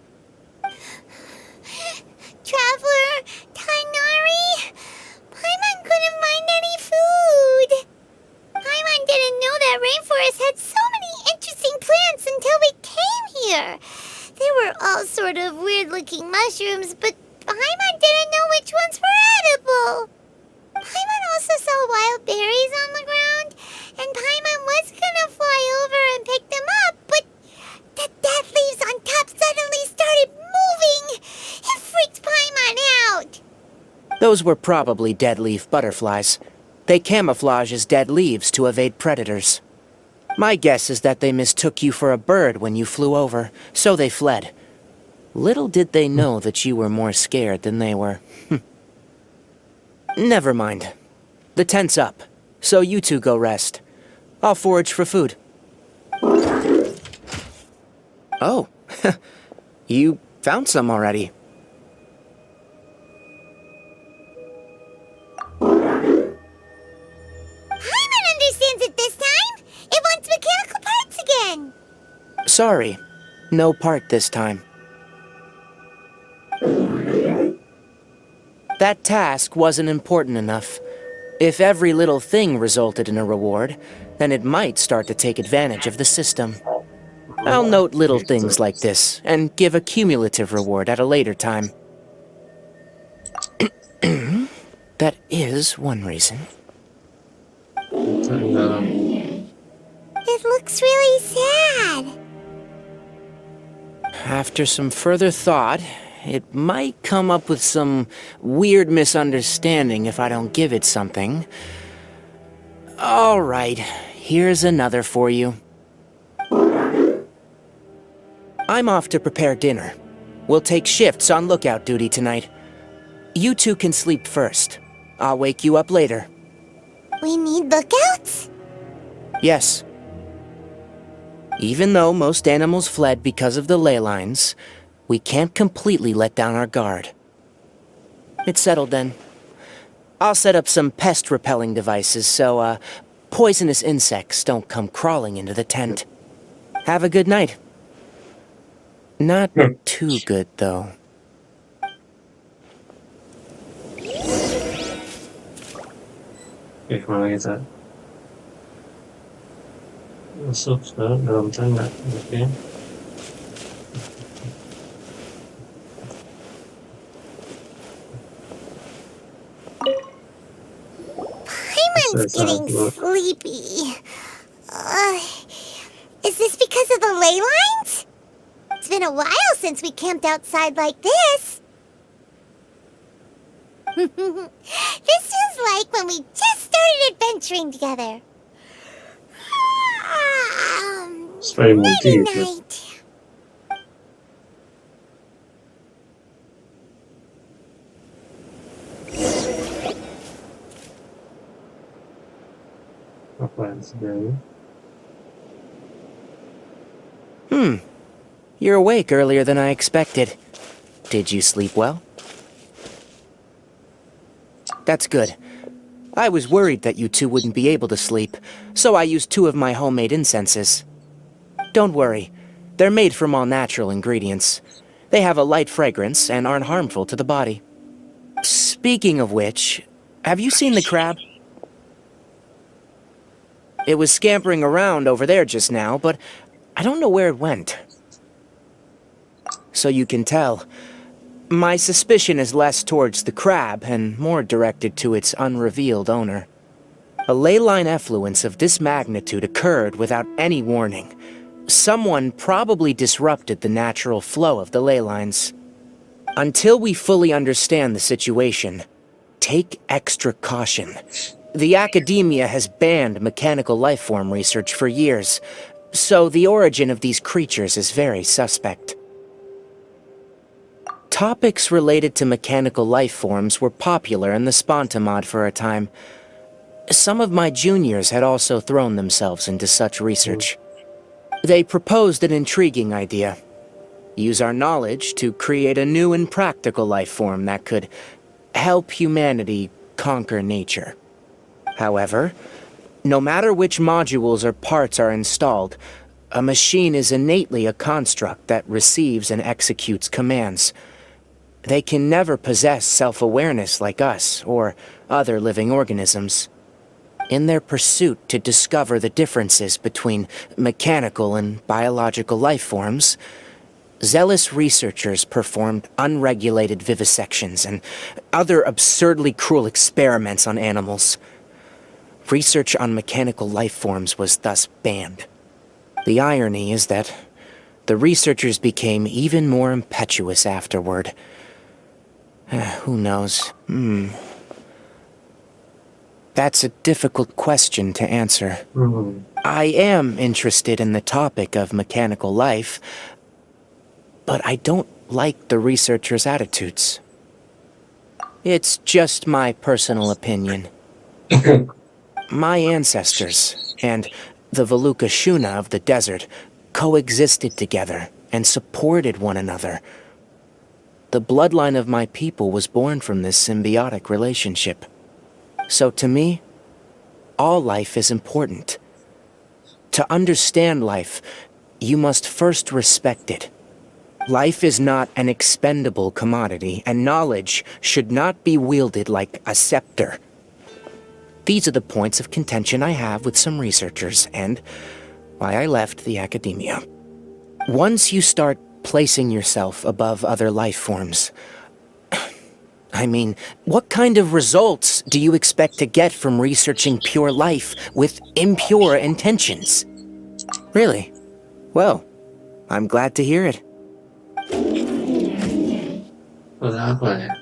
Traveler, Tainari, Paimon couldn't find any food. Paimon didn't know that rainforest had so many interesting plants until we came here. They were all sort of weird-looking mushrooms, but Paimon didn't know which ones were edible. Paimon also saw wild berries on the ground, and Paimon was gonna fly over and pick them up, but the dead leaves on top suddenly started moving. It freaked Paimon out. Those were probably dead leaf butterflies. They camouflage as dead leaves to evade predators. My guess is that they mistook you for a bird when you flew over, so they fled. Little did they know that you were more scared than they were. Never mind. The tent's up, so you two go rest. I'll forage for food. Oh, you found some already. Paimon understands it this time. It wants mechanical parts again. Sorry, no part this time. That task wasn't important enough. If every little thing resulted in a reward, then it might start to take advantage of the system. I'll note little things like this, and give a cumulative reward at a later time. That is one reason. It looks really sad. After some further thought, it might come up with some weird misunderstanding if I don't give it something. All right, here's another for you. I'm off to prepare dinner. We'll take shifts on lookout duty tonight. You two can sleep first. I'll wake you up later. We need lookouts? Yes. Even though most animals fled because of the ley lines, we can't completely let down our guard. It's settled then. I'll set up some pest-repelling devices so, poisonous insects don't come crawling into the tent. Have a good night. Not too good, though. Oke, kemana kita? Masuk ke dalam tenda. Oke. Paimon's getting sleepy. Is this because of the ley lines? It's been a while since we camped outside like this. This feels like when we just started adventuring together. It's very Nighty multi. night. Apaan sebenarnya? You're awake earlier than I expected. Did you sleep well? That's good. I was worried that you two wouldn't be able to sleep, so I used 2 of my homemade incenses. Don't worry, they're made from all natural ingredients. They have a light fragrance and aren't harmful to the body. Speaking of which, have you seen the crab? It was scampering around over there just now, but I don't know where it went. So you can tell, my suspicion is less towards the crab and more directed to its unrevealed owner. A ley line effluence of this magnitude occurred without any warning. Someone probably disrupted the natural flow of the ley lines. Until we fully understand the situation, take extra caution. The academia has banned mechanical lifeform research for years, so the origin of these creatures is very suspect. Topics related to mechanical lifeforms were popular in the Spontamod for a time. Some of my juniors had also thrown themselves into such research. They proposed an intriguing idea. Use our knowledge to create a new and practical lifeform that could help humanity conquer nature. However, no matter which modules or parts are installed, a machine is innately a construct that receives and executes commands. They can never possess self-awareness like us or other living organisms. In their pursuit to discover the differences between mechanical and biological life forms, zealous researchers performed unregulated vivisections and other absurdly cruel experiments on animals. Research on mechanical life forms was thus banned. The irony is that the researchers became even more impetuous afterward. Who knows? That's a difficult question to answer. I am interested in the topic of mechanical life, but I don't like the researchers' attitudes. It's just my personal opinion. My ancestors and the Veluca Shuna of the desert coexisted together and supported one another. The bloodline of my people was born from this symbiotic relationship. So to me, all life is important. To understand life, you must first respect it. Life is not an expendable commodity, and knowledge should not be wielded like a scepter. These are the points of contention I have with some researchers, and why I left the academia. Once you start placing yourself above other life forms, I mean, what kind of results do you expect to get from researching pure life with impure intentions? Really? Well, I'm glad to hear it. Ada apa ya?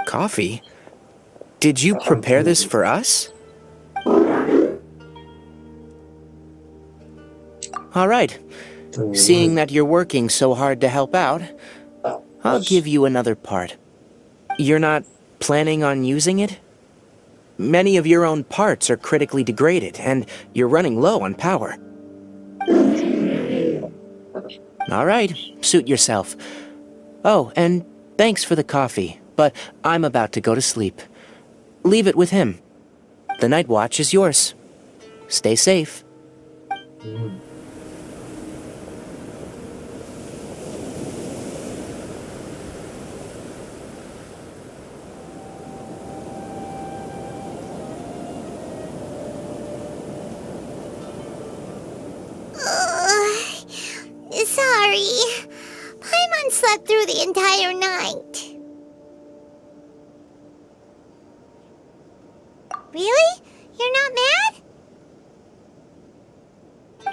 Coffee? Did you prepare this for us? All right. Seeing that you're working so hard to help out, I'll give you another part. You're not planning on using it? Many of your own parts are critically degraded, and you're running low on power. All right, suit yourself. Oh, and thanks for the coffee, but I'm about to go to sleep. Leave it with him. The night watch is yours. Stay safe. Sorry. Paimon slept through the entire night. Really? You're not mad?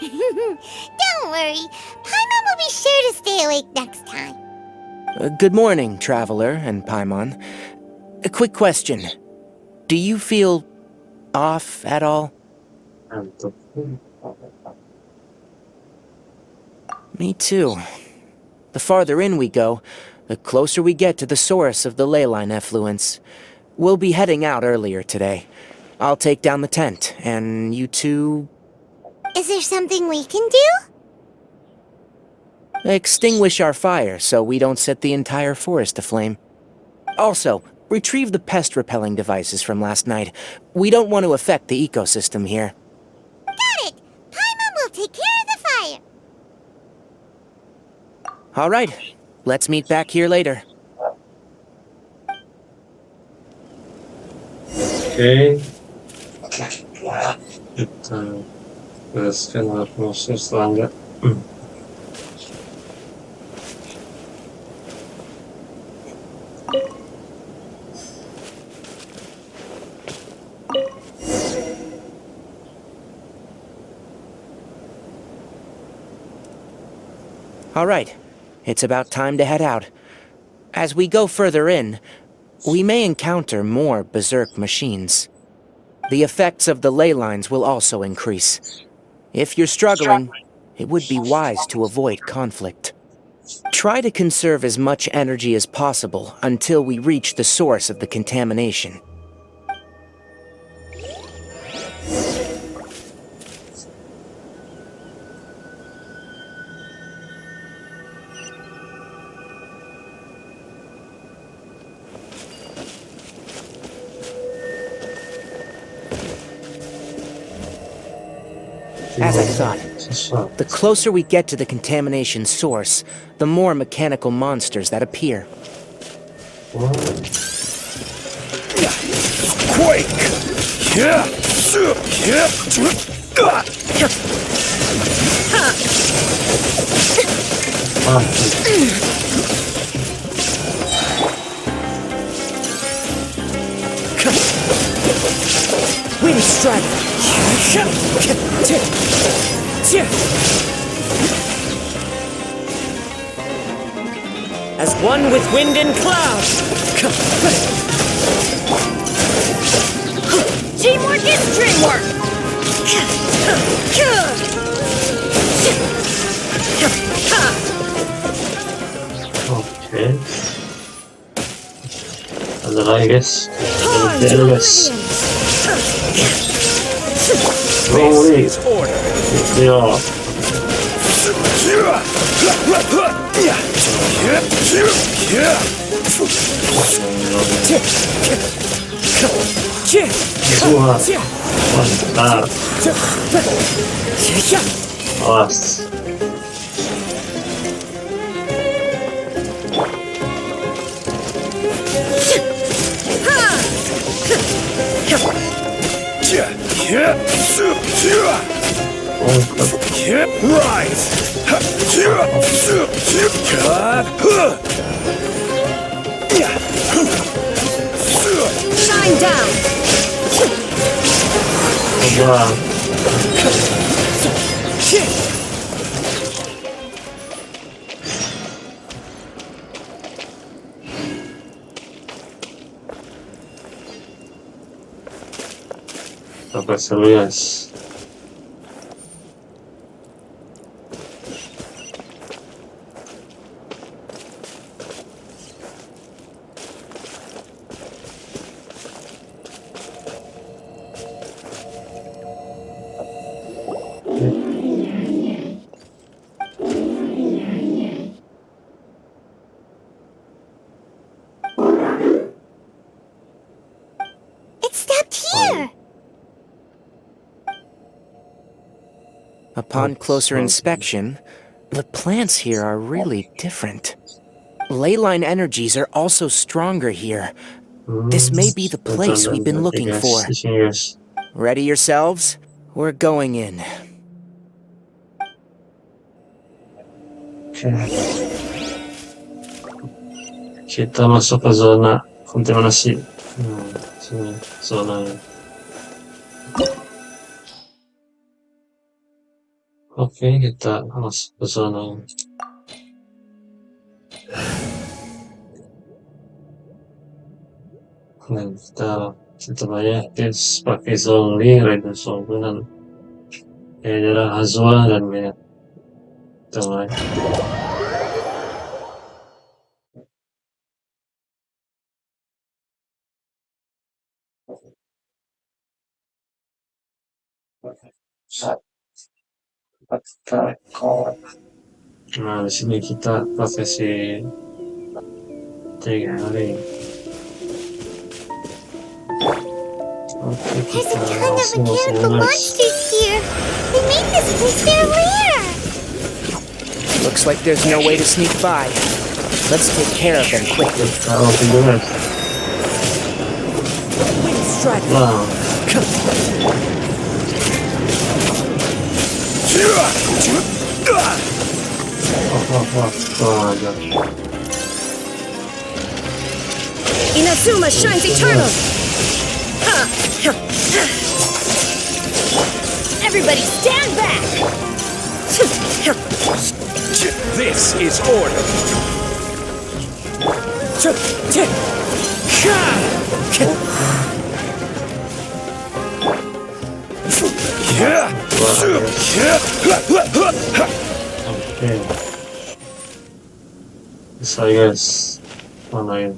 Don't worry. Paimon will be sure to stay awake next time. Good morning, Traveler and Paimon. A quick question. Do you feel off at all? Me too. The farther in we go, the closer we get to the source of the ley line effluence. We'll be heading out earlier today. I'll take down the tent, and you two... Is there something we can do? Extinguish our fire so we don't set the entire forest aflame. Also, retrieve the pest-repelling devices from last night. We don't want to affect the ecosystem here. Got it! Paimon will take care of the fire. All right, let's meet back here later. Oke. Kita bereskan atmosfer serangga. All right, it's about time to head out. As we go further in, we may encounter more berserk machines. The effects of the ley lines will also increase. If you're struggling, it would be wise to avoid conflict. Try to conserve as much energy as possible until we reach the source of the contamination. As I thought, the closer we get to the contamination source, the more mechanical monsters that appear. Quake! Wind strike! As one with wind and cloud! Teamwork is dreamwork! Oke. Ada lagi guys. Ada guys. Holy. Ya. Wah, mantap. Awas. Rise! Shine down! Progres dulu guys. It stopped here. Upon closer inspection, the plants here are really different. Leyline energies are also stronger here. This may be the place we've been looking for. Ready yourselves? We're going in. Oke. Kita masuk ke zona kontaminasi. Sini zonanya. Oke, kita masuk ke zona. Dan kita banyak pakai zombie, raiden zombie dan daerah Azwa dan banyak lain. Nah, di sini kita pakai si 3 hari. Oke, There's kita a ton of langsung mechanical guys. monsters here. They made this place very rare. Looks like there's no way to sneak by. Let's take care of them quickly. Taruh dulu guys. Wow. Inazuma shines eternal! Everybody stand back! This is order. Oke. Bisa guys. Manain.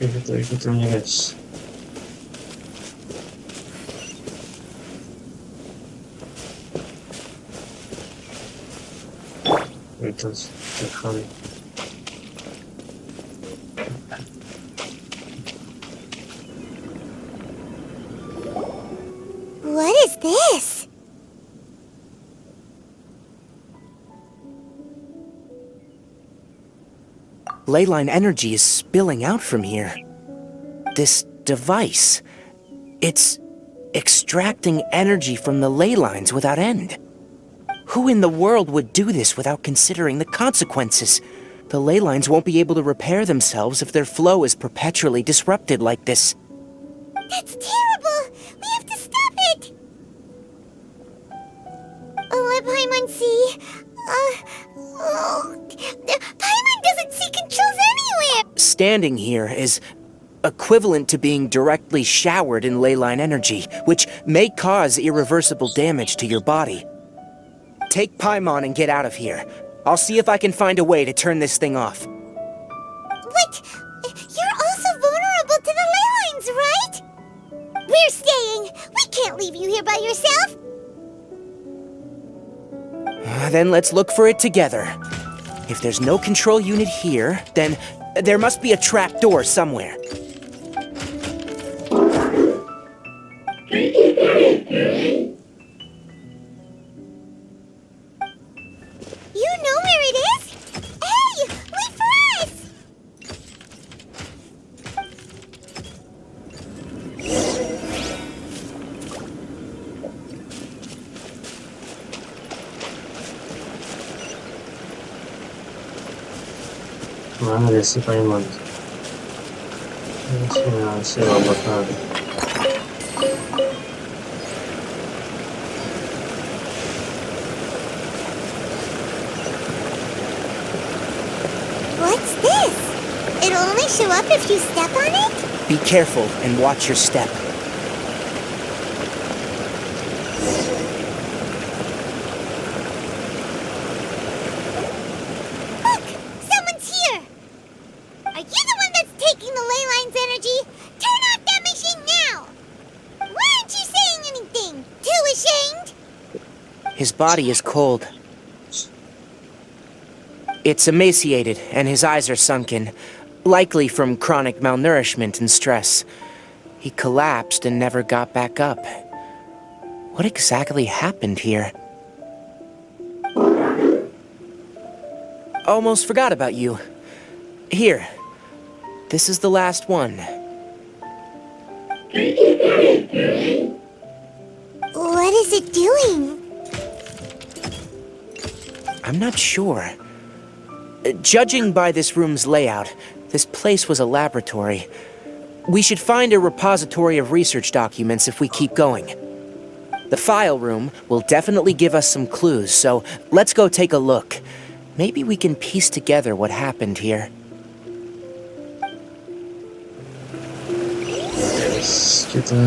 Oke, kita ikutinnya guys. Itu sekali. What is this? Leyline energy is spilling out from here. This device, it's extracting energy from the ley lines without end. Who in the world would do this without considering the consequences? The ley lines won't be able to repair themselves if their flow is perpetually disrupted like this. That's terrible. We have to stop it. Paimon see. Paimon doesn't see controls anywhere. Standing here is equivalent to being directly showered in leyline energy, which may cause irreversible damage to your body. Take Paimon and get out of here. I'll see if I can find a way to turn this thing off. But you're also vulnerable to the ley lines, right? We're staying. We can't leave you here by yourself. Then let's look for it together. If there's no control unit here, then there must be a trap door somewhere. You know where it is? Hey, wait for us! Mana dia si Paimon? Si robot tadi. What's this? It'll only show up if you step on it? Be careful and watch your step. Look! Someone's here! Are you the one that's taking the ley line's energy? Turn off that machine now! Why aren't you saying anything? Too ashamed? His body is cold. It's emaciated, and his eyes are sunken, likely from chronic malnourishment and stress. He collapsed and never got back up. What exactly happened here? Almost forgot about you. Here. This is the last one. What is it doing? I'm not sure. Judging by this room's layout, this place was a laboratory. We should find a repository of research documents if we keep going. The file room will definitely give us some clues, so let's go take a look. Maybe we can piece together what happened here. Yes, kita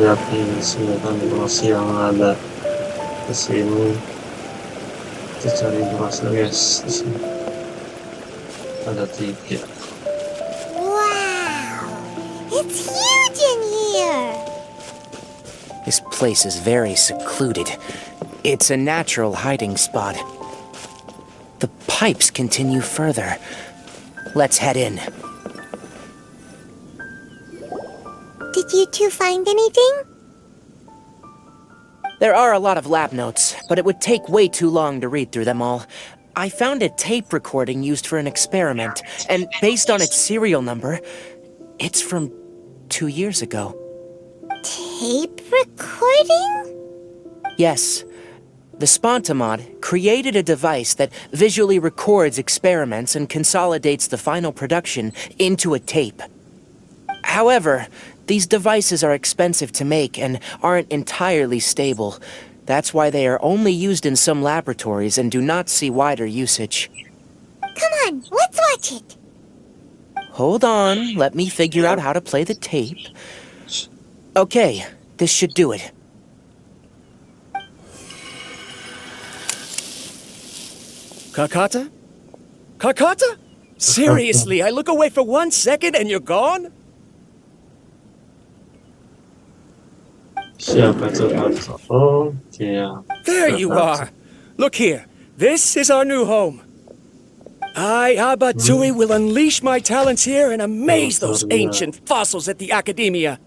lihat ini semua informasi yang ada di sini. Kita cari informasi guys di sini. Ada 3. Wow! It's huge in here! This place is very secluded. It's a natural hiding spot. The pipes continue further. Let's head in. Did you two find anything? There are a lot of lab notes, but it would take way too long to read through them all. I found a tape recording used for an experiment, and based on its serial number, it's from 2 years ago. Tape recording? Yes. The Spontamod created a device that visually records experiments and consolidates the final production into a tape. However, these devices are expensive to make and aren't entirely stable. That's why they are only used in some laboratories and do not see wider usage. Come on, let's watch it. Hold on, let me figure out how to play the tape. Okay, this should do it. Kakata? Kakata? Seriously, I look away for 1 second and you're gone? Siapa itu? Oh, yeah. There you are. Look here. This is our new home. I, Abatui, will unleash my talents here and amaze those ancient fossils at the Academia.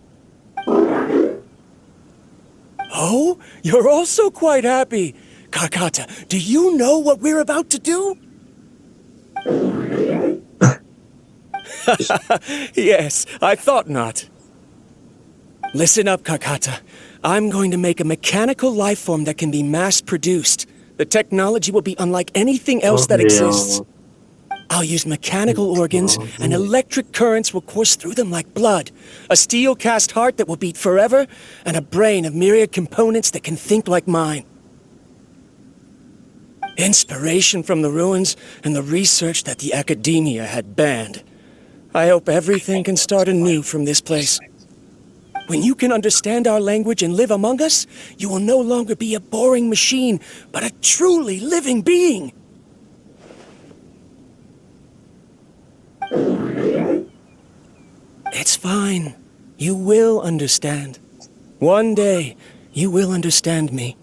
Oh, you're also quite happy. Kakata, do you know what we're about to do? Yes, I thought not. Listen up, Kakata. I'm going to make a mechanical life form that can be mass-produced. The technology will be unlike anything else that exists. I'll use mechanical organs, and electric currents will course through them like blood. A steel-cast heart that will beat forever, and a brain of myriad components that can think like mine. Inspiration from the ruins and the research that the Academia had banned. I hope everything can start anew from this place. When you can understand our language and live among us, you will no longer be a boring machine, but a truly living being. It's fine. You will understand. One day, you will understand me.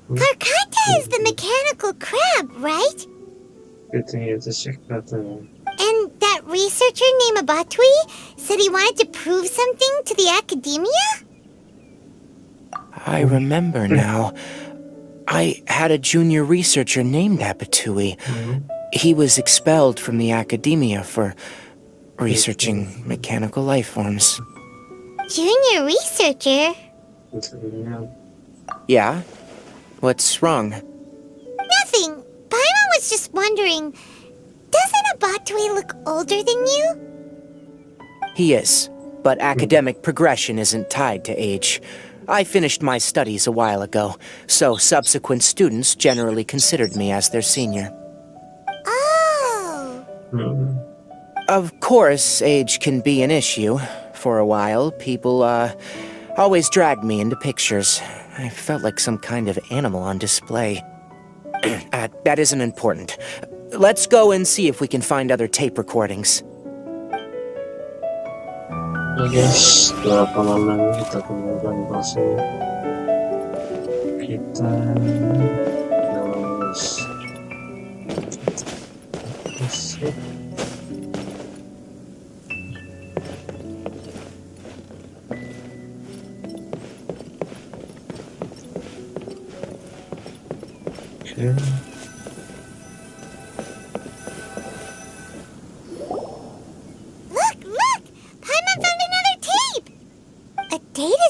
Karkata is the mechanical crab, right? Good thing you just check that out. And that researcher named Abatui said he wanted to prove something to the Academia? I remember now. I had a junior researcher named Abatui. He was expelled from the Academia for researching mechanical life forms. Junior researcher? Yeah? What's wrong? Nothing. Paimon was just wondering, doesn't Abatui look older than you? He is, but academic progression isn't tied to age. I finished my studies a while ago, so subsequent students generally considered me as their senior. Oh. Of course, age can be an issue. For a while, people, always dragged me into pictures. I felt like some kind of animal on display. That isn't important. Let's go and see if we can find other tape recordings. Guys, berapa lama kita kemudian proses kita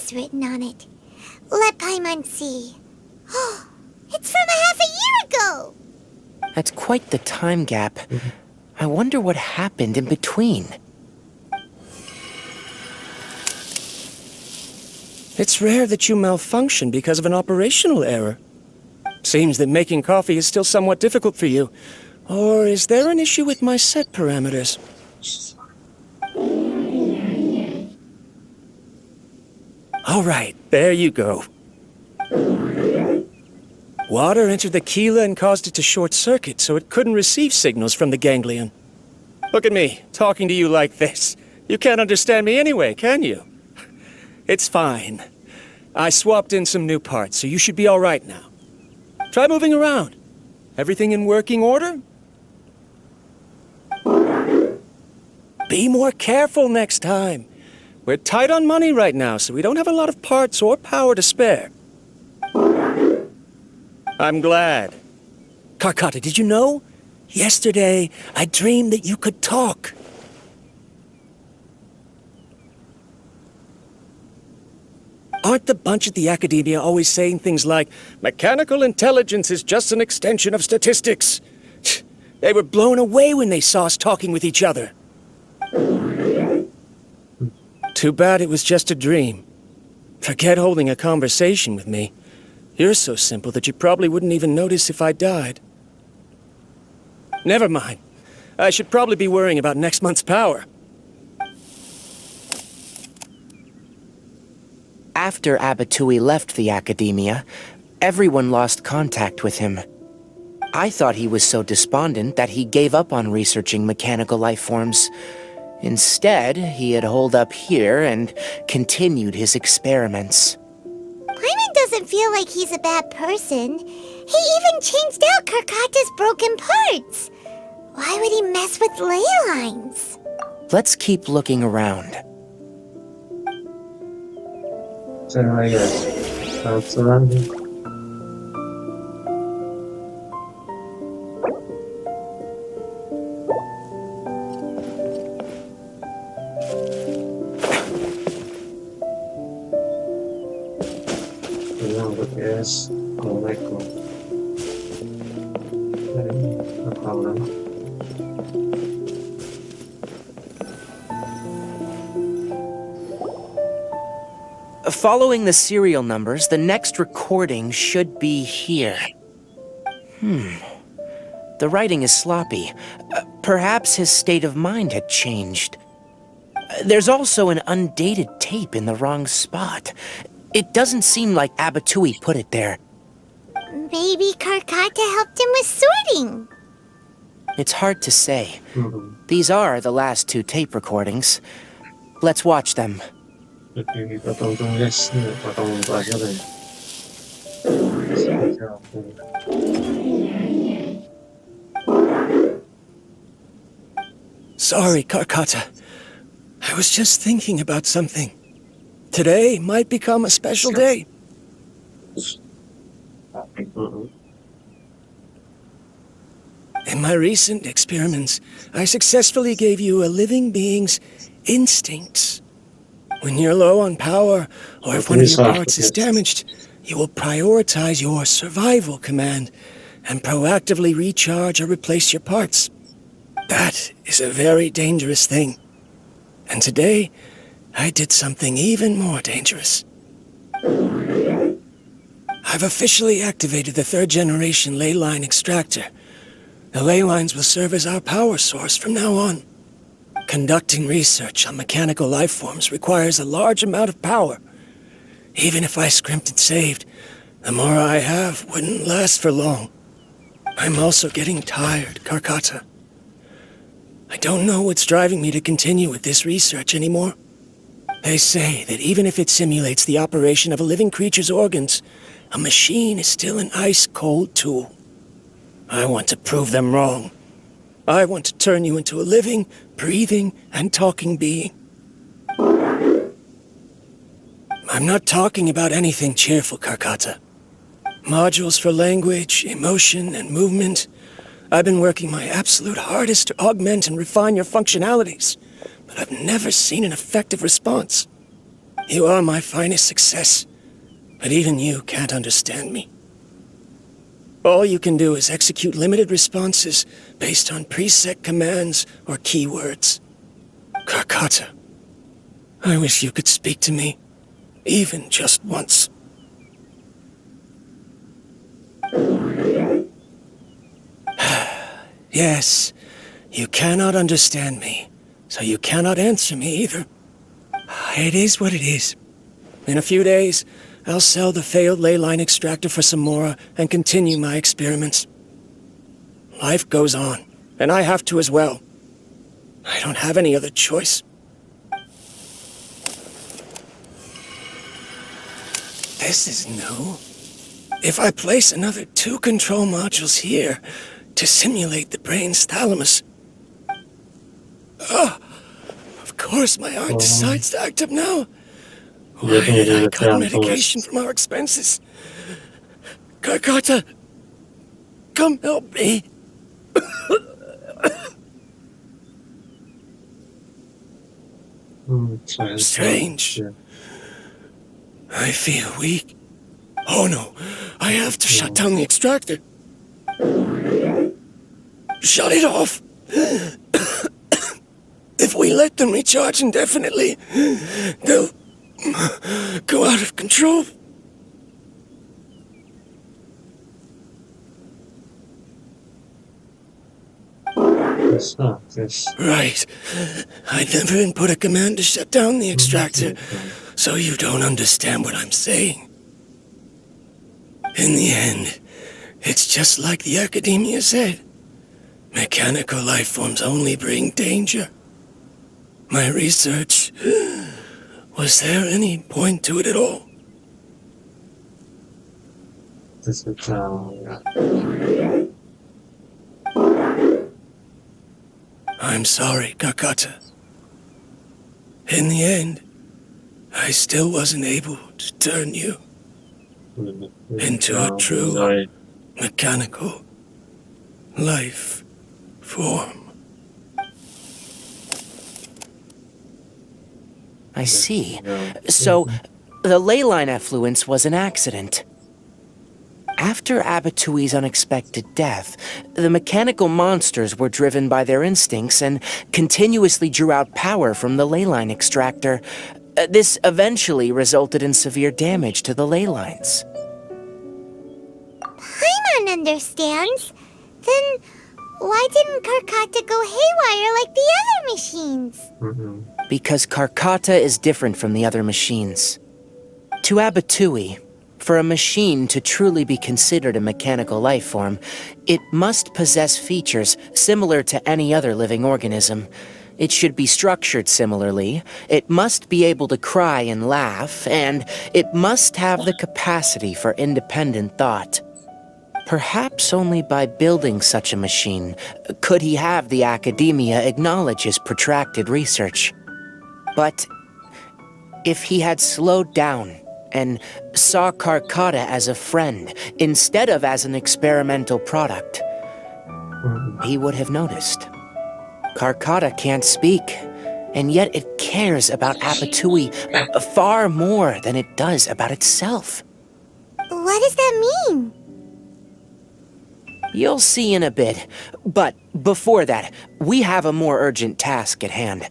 written on it. Let Paimon see. Oh, it's from a half a year ago! That's quite the time gap. I wonder what happened in between. It's rare that you malfunction because of an operational error. Seems that making coffee is still somewhat difficult for you. Or is there an issue with my set parameters? All right, there you go. Water entered the chela and caused it to short-circuit, so it couldn't receive signals from the ganglion. Look at me, talking to you like this. You can't understand me anyway, can you? It's fine. I swapped in some new parts, so you should be all right now. Try moving around. Everything in working order? Be more careful next time. We're tight on money right now, so we don't have a lot of parts or power to spare. I'm glad. Karkata, did you know? Yesterday, I dreamed that you could talk. Aren't the bunch at the Academia always saying things like, mechanical intelligence is just an extension of statistics? They were blown away when they saw us talking with each other. Too bad it was just a dream. Forget holding a conversation with me. You're so simple that you probably wouldn't even notice if I died. Never mind. I should probably be worrying about next month's power. After Abatui left the Academia, everyone lost contact with him. I thought he was so despondent that he gave up on researching mechanical life forms. Instead, he had holed up here and continued his experiments. Paimon doesn't feel like he's a bad person. He even changed out Karkata's broken parts. Why would he mess with ley lines? Let's keep looking around. Yes, Assalamualaikum. No problem. Following the serial numbers, the next recording should be here. The writing is sloppy. Perhaps his state of mind had changed. There's also an undated tape in the wrong spot. It doesn't seem like Abatui put it there. Maybe Karkata helped him with sorting. It's hard to say. These are the last two tape recordings. Let's watch them. Kita tonton guys, ini potongan terakhir ya. Sorry, Karkata. I was just thinking about something. Today might become a special day. In my recent experiments, I successfully gave you a living being's instincts. When you're low on power, or if one of your parts is damaged, you will prioritize your survival command and proactively recharge or replace your parts. That is a very dangerous thing. And today, I did something even more dangerous. I've officially activated the third-generation ley line extractor. The ley lines will serve as our power source from now on. Conducting research on mechanical life forms requires a large amount of power. Even if I scrimped and saved, the more I have wouldn't last for long. I'm also getting tired, Karkata. I don't know what's driving me to continue with this research anymore. They say that even if it simulates the operation of a living creature's organs, a machine is still an ice-cold tool. I want to prove them wrong. I want to turn you into a living, breathing, and talking being. I'm not talking about anything cheerful, Karkata. Modules for language, emotion, and movement. I've been working my absolute hardest to augment and refine your functionalities, but I've never seen an effective response. You are my finest success, but even you can't understand me. All you can do is execute limited responses based on preset commands or keywords. Karkata, I wish you could speak to me, even just once. Yes, you cannot understand me, so you cannot answer me either. It is what it is. In a few days, I'll sell the failed ley line extractor for some more and continue my experiments. Life goes on, and I have to as well. I don't have any other choice. This is new. If I place another 2 control modules here to simulate the brain's thalamus... of course my heart decides to act up now. Why did I cut medication from our expenses? Karkata, come help me. Strange. I feel weak. Oh no, I have to shut down the extractor. Shut it off. If we let them recharge indefinitely, they'll go out of control. Right. I never input a command to shut down the extractor, so you don't understand what I'm saying. In the end, it's just like the academia said. Mechanical life forms only bring danger. My research... Was there any point to it at all? I'm sorry, Karkata. In the end, I still wasn't able to turn you into a true mechanical life form. I see. So, the ley line effluence was an accident. After Abatui's unexpected death, the mechanical monsters were driven by their instincts and continuously drew out power from the ley line extractor. This eventually resulted in severe damage to the ley lines. Paimon understands. Then why didn't Karkata go haywire like the other machines? Because Karkata is different from the other machines. To Abatui, for a machine to truly be considered a mechanical life form, it must possess features similar to any other living organism. It should be structured similarly, it must be able to cry and laugh, and it must have the capacity for independent thought. Perhaps only by building such a machine could he have the academia acknowledge his protracted research. But if he had slowed down and saw Karkata as a friend instead of as an experimental product, he would have noticed. Karkata can't speak, and yet it cares about Abatui far more than it does about itself. What does that mean? You'll see in a bit, but before that, we have a more urgent task at hand.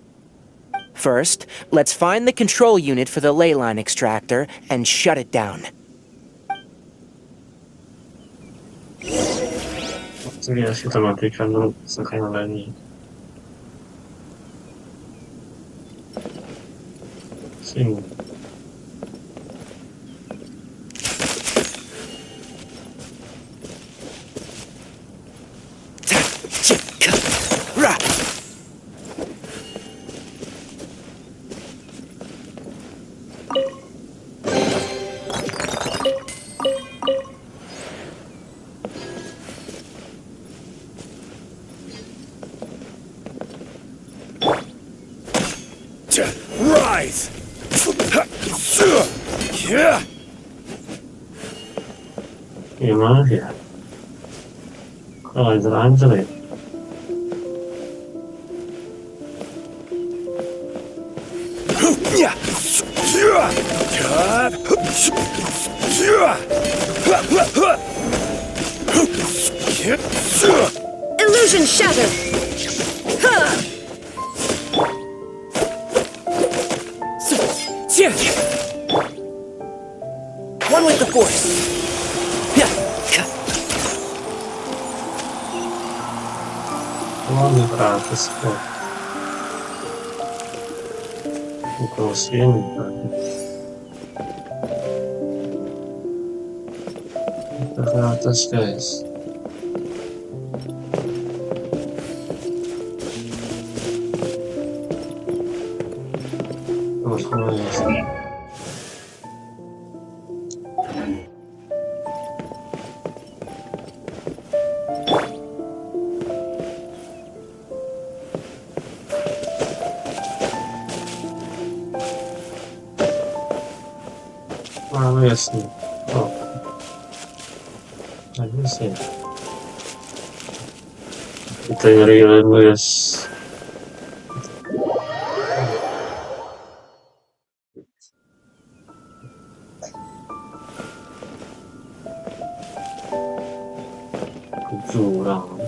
First, let's find the control unit for the ley line extractor and shut it down. Jadi kita matikan dulu sekarang lagi. Sini. Rise! Gimana ya? Kalau lancar ya. Illusion shattered! One with the Force. Oh, ini teratas kok. Bukan sini tadi. Kita ke atas guys. Oh, sini. Yes. Oh. Lagi sih. Kita nyari ilmu guys. Jurang.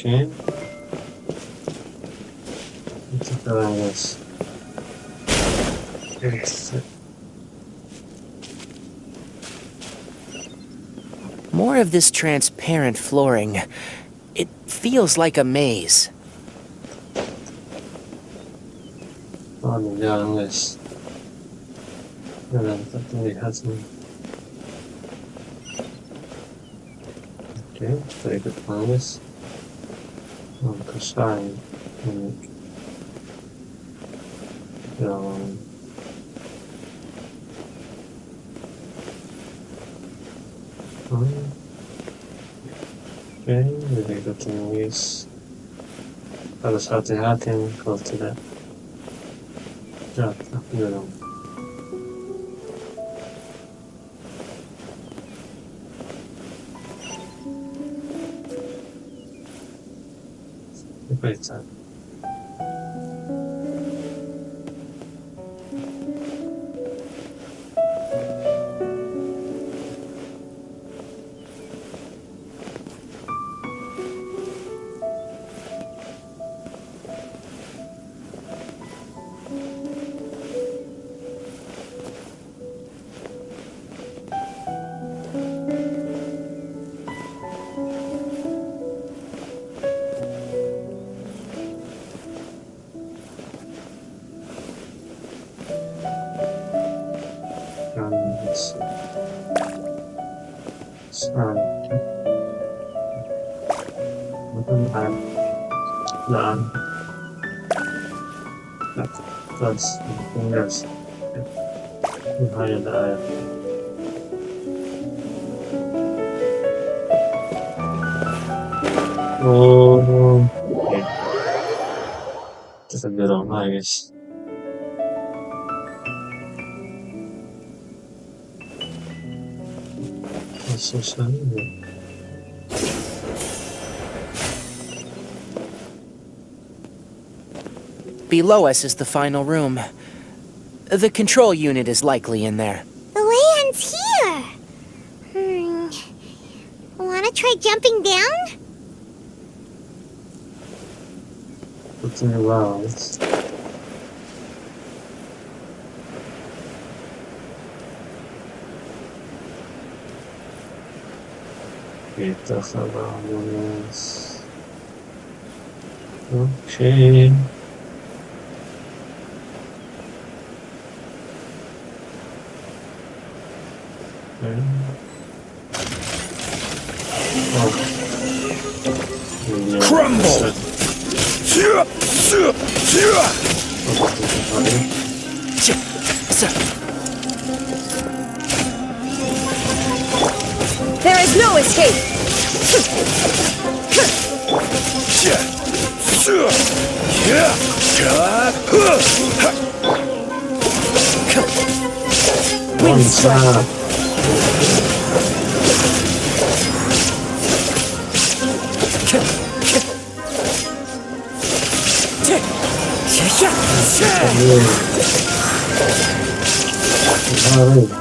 Oke. Kita guys. More of this transparent flooring. It feels like a maze. Oh, jangan guys. Jangan terlihat nih. Oke, kita ikut guys. Ke side. Yang Oke, jadi kita tulis. Harus hati-hati kalau tidak jatuh dong. Baca. Dan terus fingers behind the eye. Oh, okay. Just a bit on guys. Susah nih. Below us is the final room. The control unit is likely in there. The way ends here. Wanna try jumping down? Something about kita acabamos. Okay. Crumble! There is no escape! Wind strike!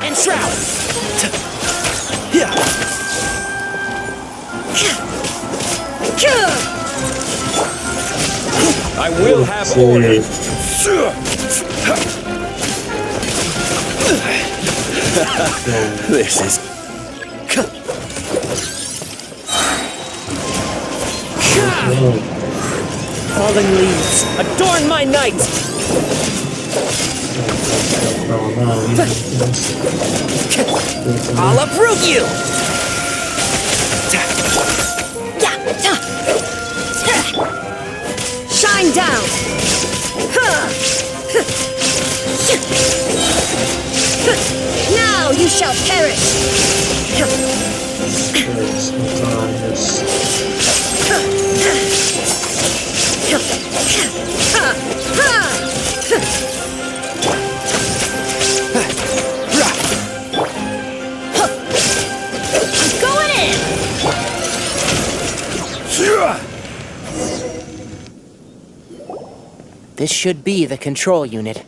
And shroud! I will have order. This is... Falling leaves, adorn my night! I'll uproot you! Shine down! Now you shall perish! I'm going in! This should be the control unit.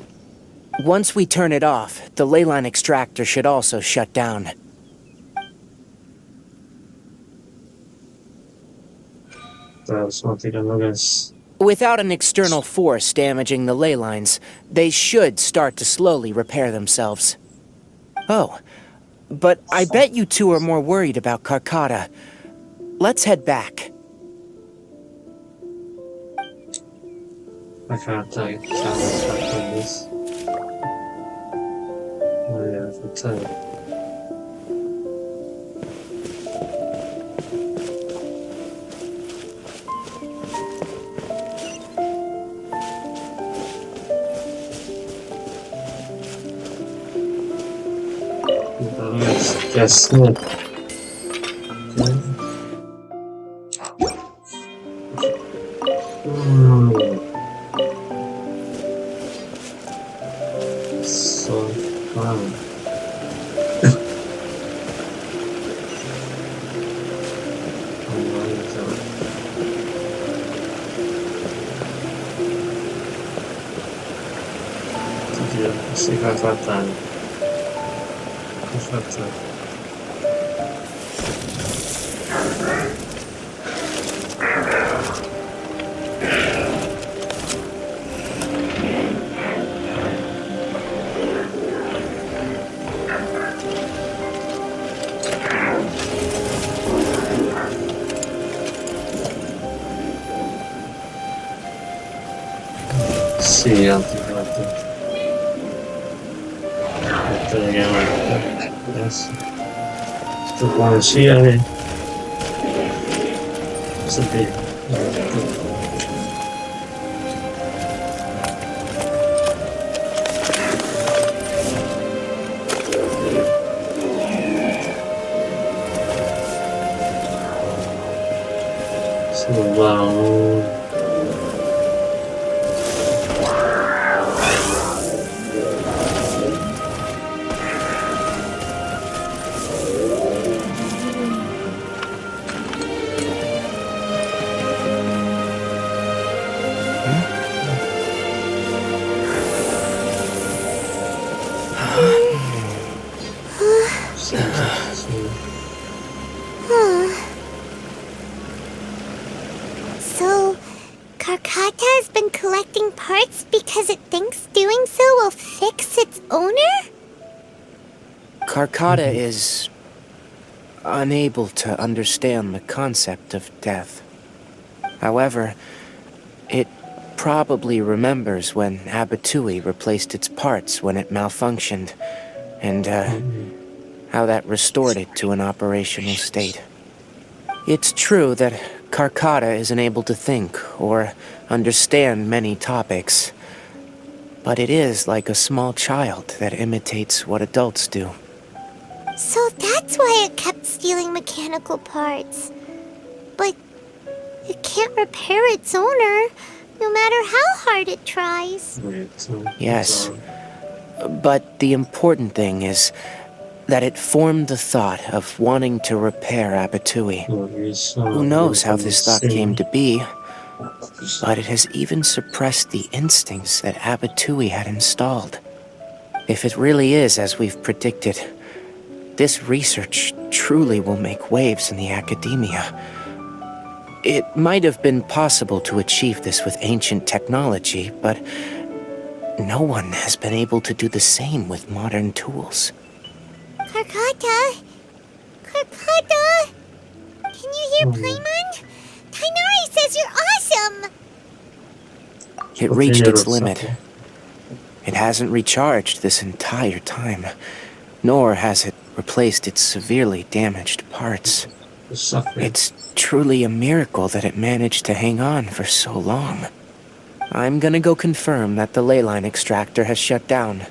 Once we turn it off, the leyline extractor should also shut down. Without an external force damaging the ley lines, they should start to slowly repair themselves. Oh, but I bet you two are more worried about Karkata. Let's head back. I can't take this. Oh yeah, the tail. Yes, no. So fun. Si fa fatal. Fatal. Sì, antifatto. Vediamo adesso. Sto qua sia che sapete. Wow. parts because it thinks doing so will fix its owner? Karkata is unable to understand the concept of death. However, it probably remembers when Abatui replaced its parts when it malfunctioned, and how that restored it to an operational state. It's true that Karkata isn't able to think or understand many topics, but it is like a small child that imitates what adults do. So that's why it kept stealing mechanical parts. But it can't repair its owner, no matter how hard it tries. Yes, but the important thing is that it formed the thought of wanting to repair Abatui. Who knows how this thought came to be, but it has even suppressed the instincts that Abatui had installed. If it really is as we've predicted, this research truly will make waves in the academia. It might have been possible to achieve this with ancient technology, but no one has been able to do the same with modern tools. Karkata? Karkata? Can you hear Paimon? Tighnari says you're awesome! It reached its limit. It hasn't recharged this entire time, nor has it replaced its severely damaged parts. It's truly a miracle that it managed to hang on for so long. I'm gonna go confirm that the ley line extractor has shut down.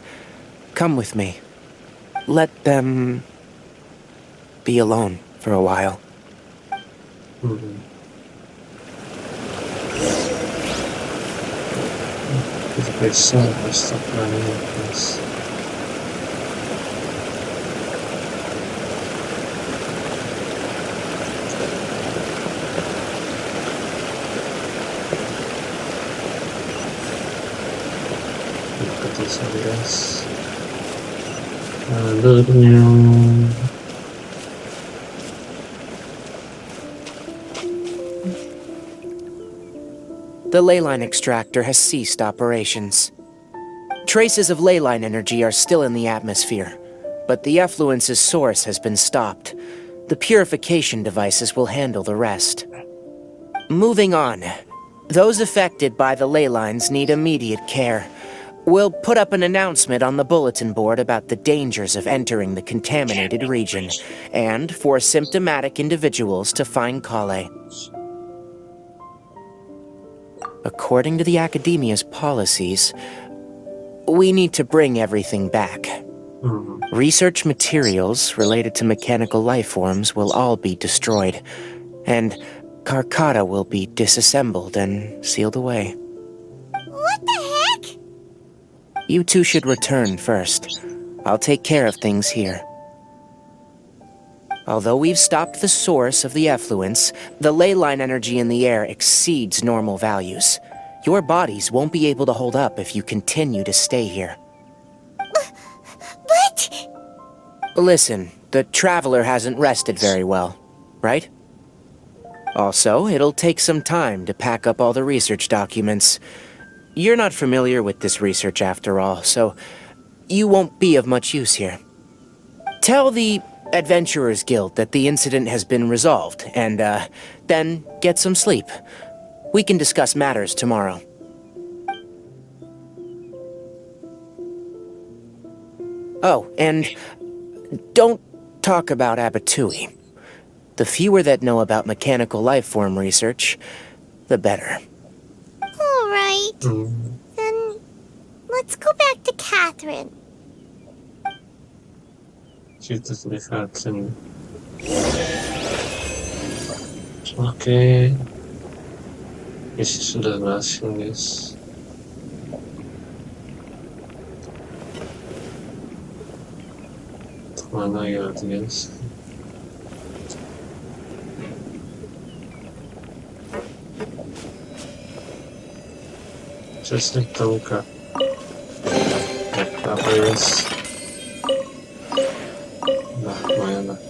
Come with me. Let them be alone for a while. The ley line extractor has ceased operations. Traces of ley line energy are still in the atmosphere, but the effluence's source has been stopped. The purification devices will handle the rest. Moving on. Those affected by the ley lines need immediate care. We'll put up an announcement on the bulletin board about the dangers of entering the contaminated region, and for symptomatic individuals to find Kale. According to the Academia's policies, we need to bring everything back. Research materials related to mechanical life forms will all be destroyed, and Karkata will be disassembled and sealed away. What the heck? You two should return first. I'll take care of things here. Although we've stopped the source of the effluence, the ley line energy in the air exceeds normal values. Your bodies won't be able to hold up if you continue to stay here. But... Listen, the Traveler hasn't rested very well, right? Also, it'll take some time to pack up all the research documents. You're not familiar with this research after all, so you won't be of much use here. Tell the Adventurers Guild that the incident has been resolved, and then get some sleep. We can discuss matters tomorrow. Oh, and don't talk about Abatui. The fewer that know about mechanical life form research, the better. All right. Then let's go back to Catherine. Oke. Misi sudah berhasil, guys. Mana ya, guys? Just like Tonka. Apa guys? Nah, lumayan lah.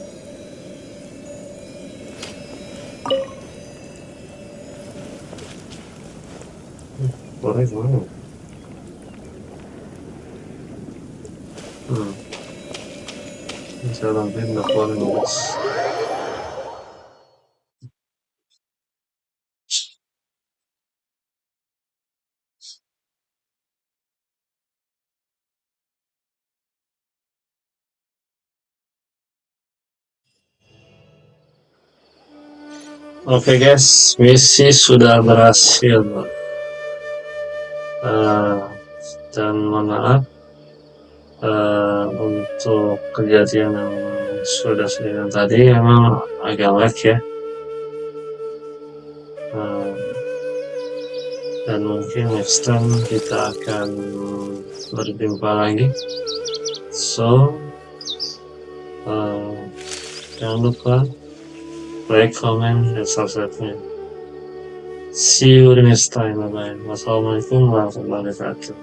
keluarnya gimana? Saya langsung udah keluar nih guys. Oke guys, misi sudah berhasil. Dan mohon maaf untuk kejadian yang sudah sedang tadi memang agak lag ya. Dan mungkin next time kita akan berjumpa lagi. So jangan lupa like, comment, dan subscribe-nya. See you the next time. Bye bye. Wassalamualaikum warahmatullahi wabarakatuh.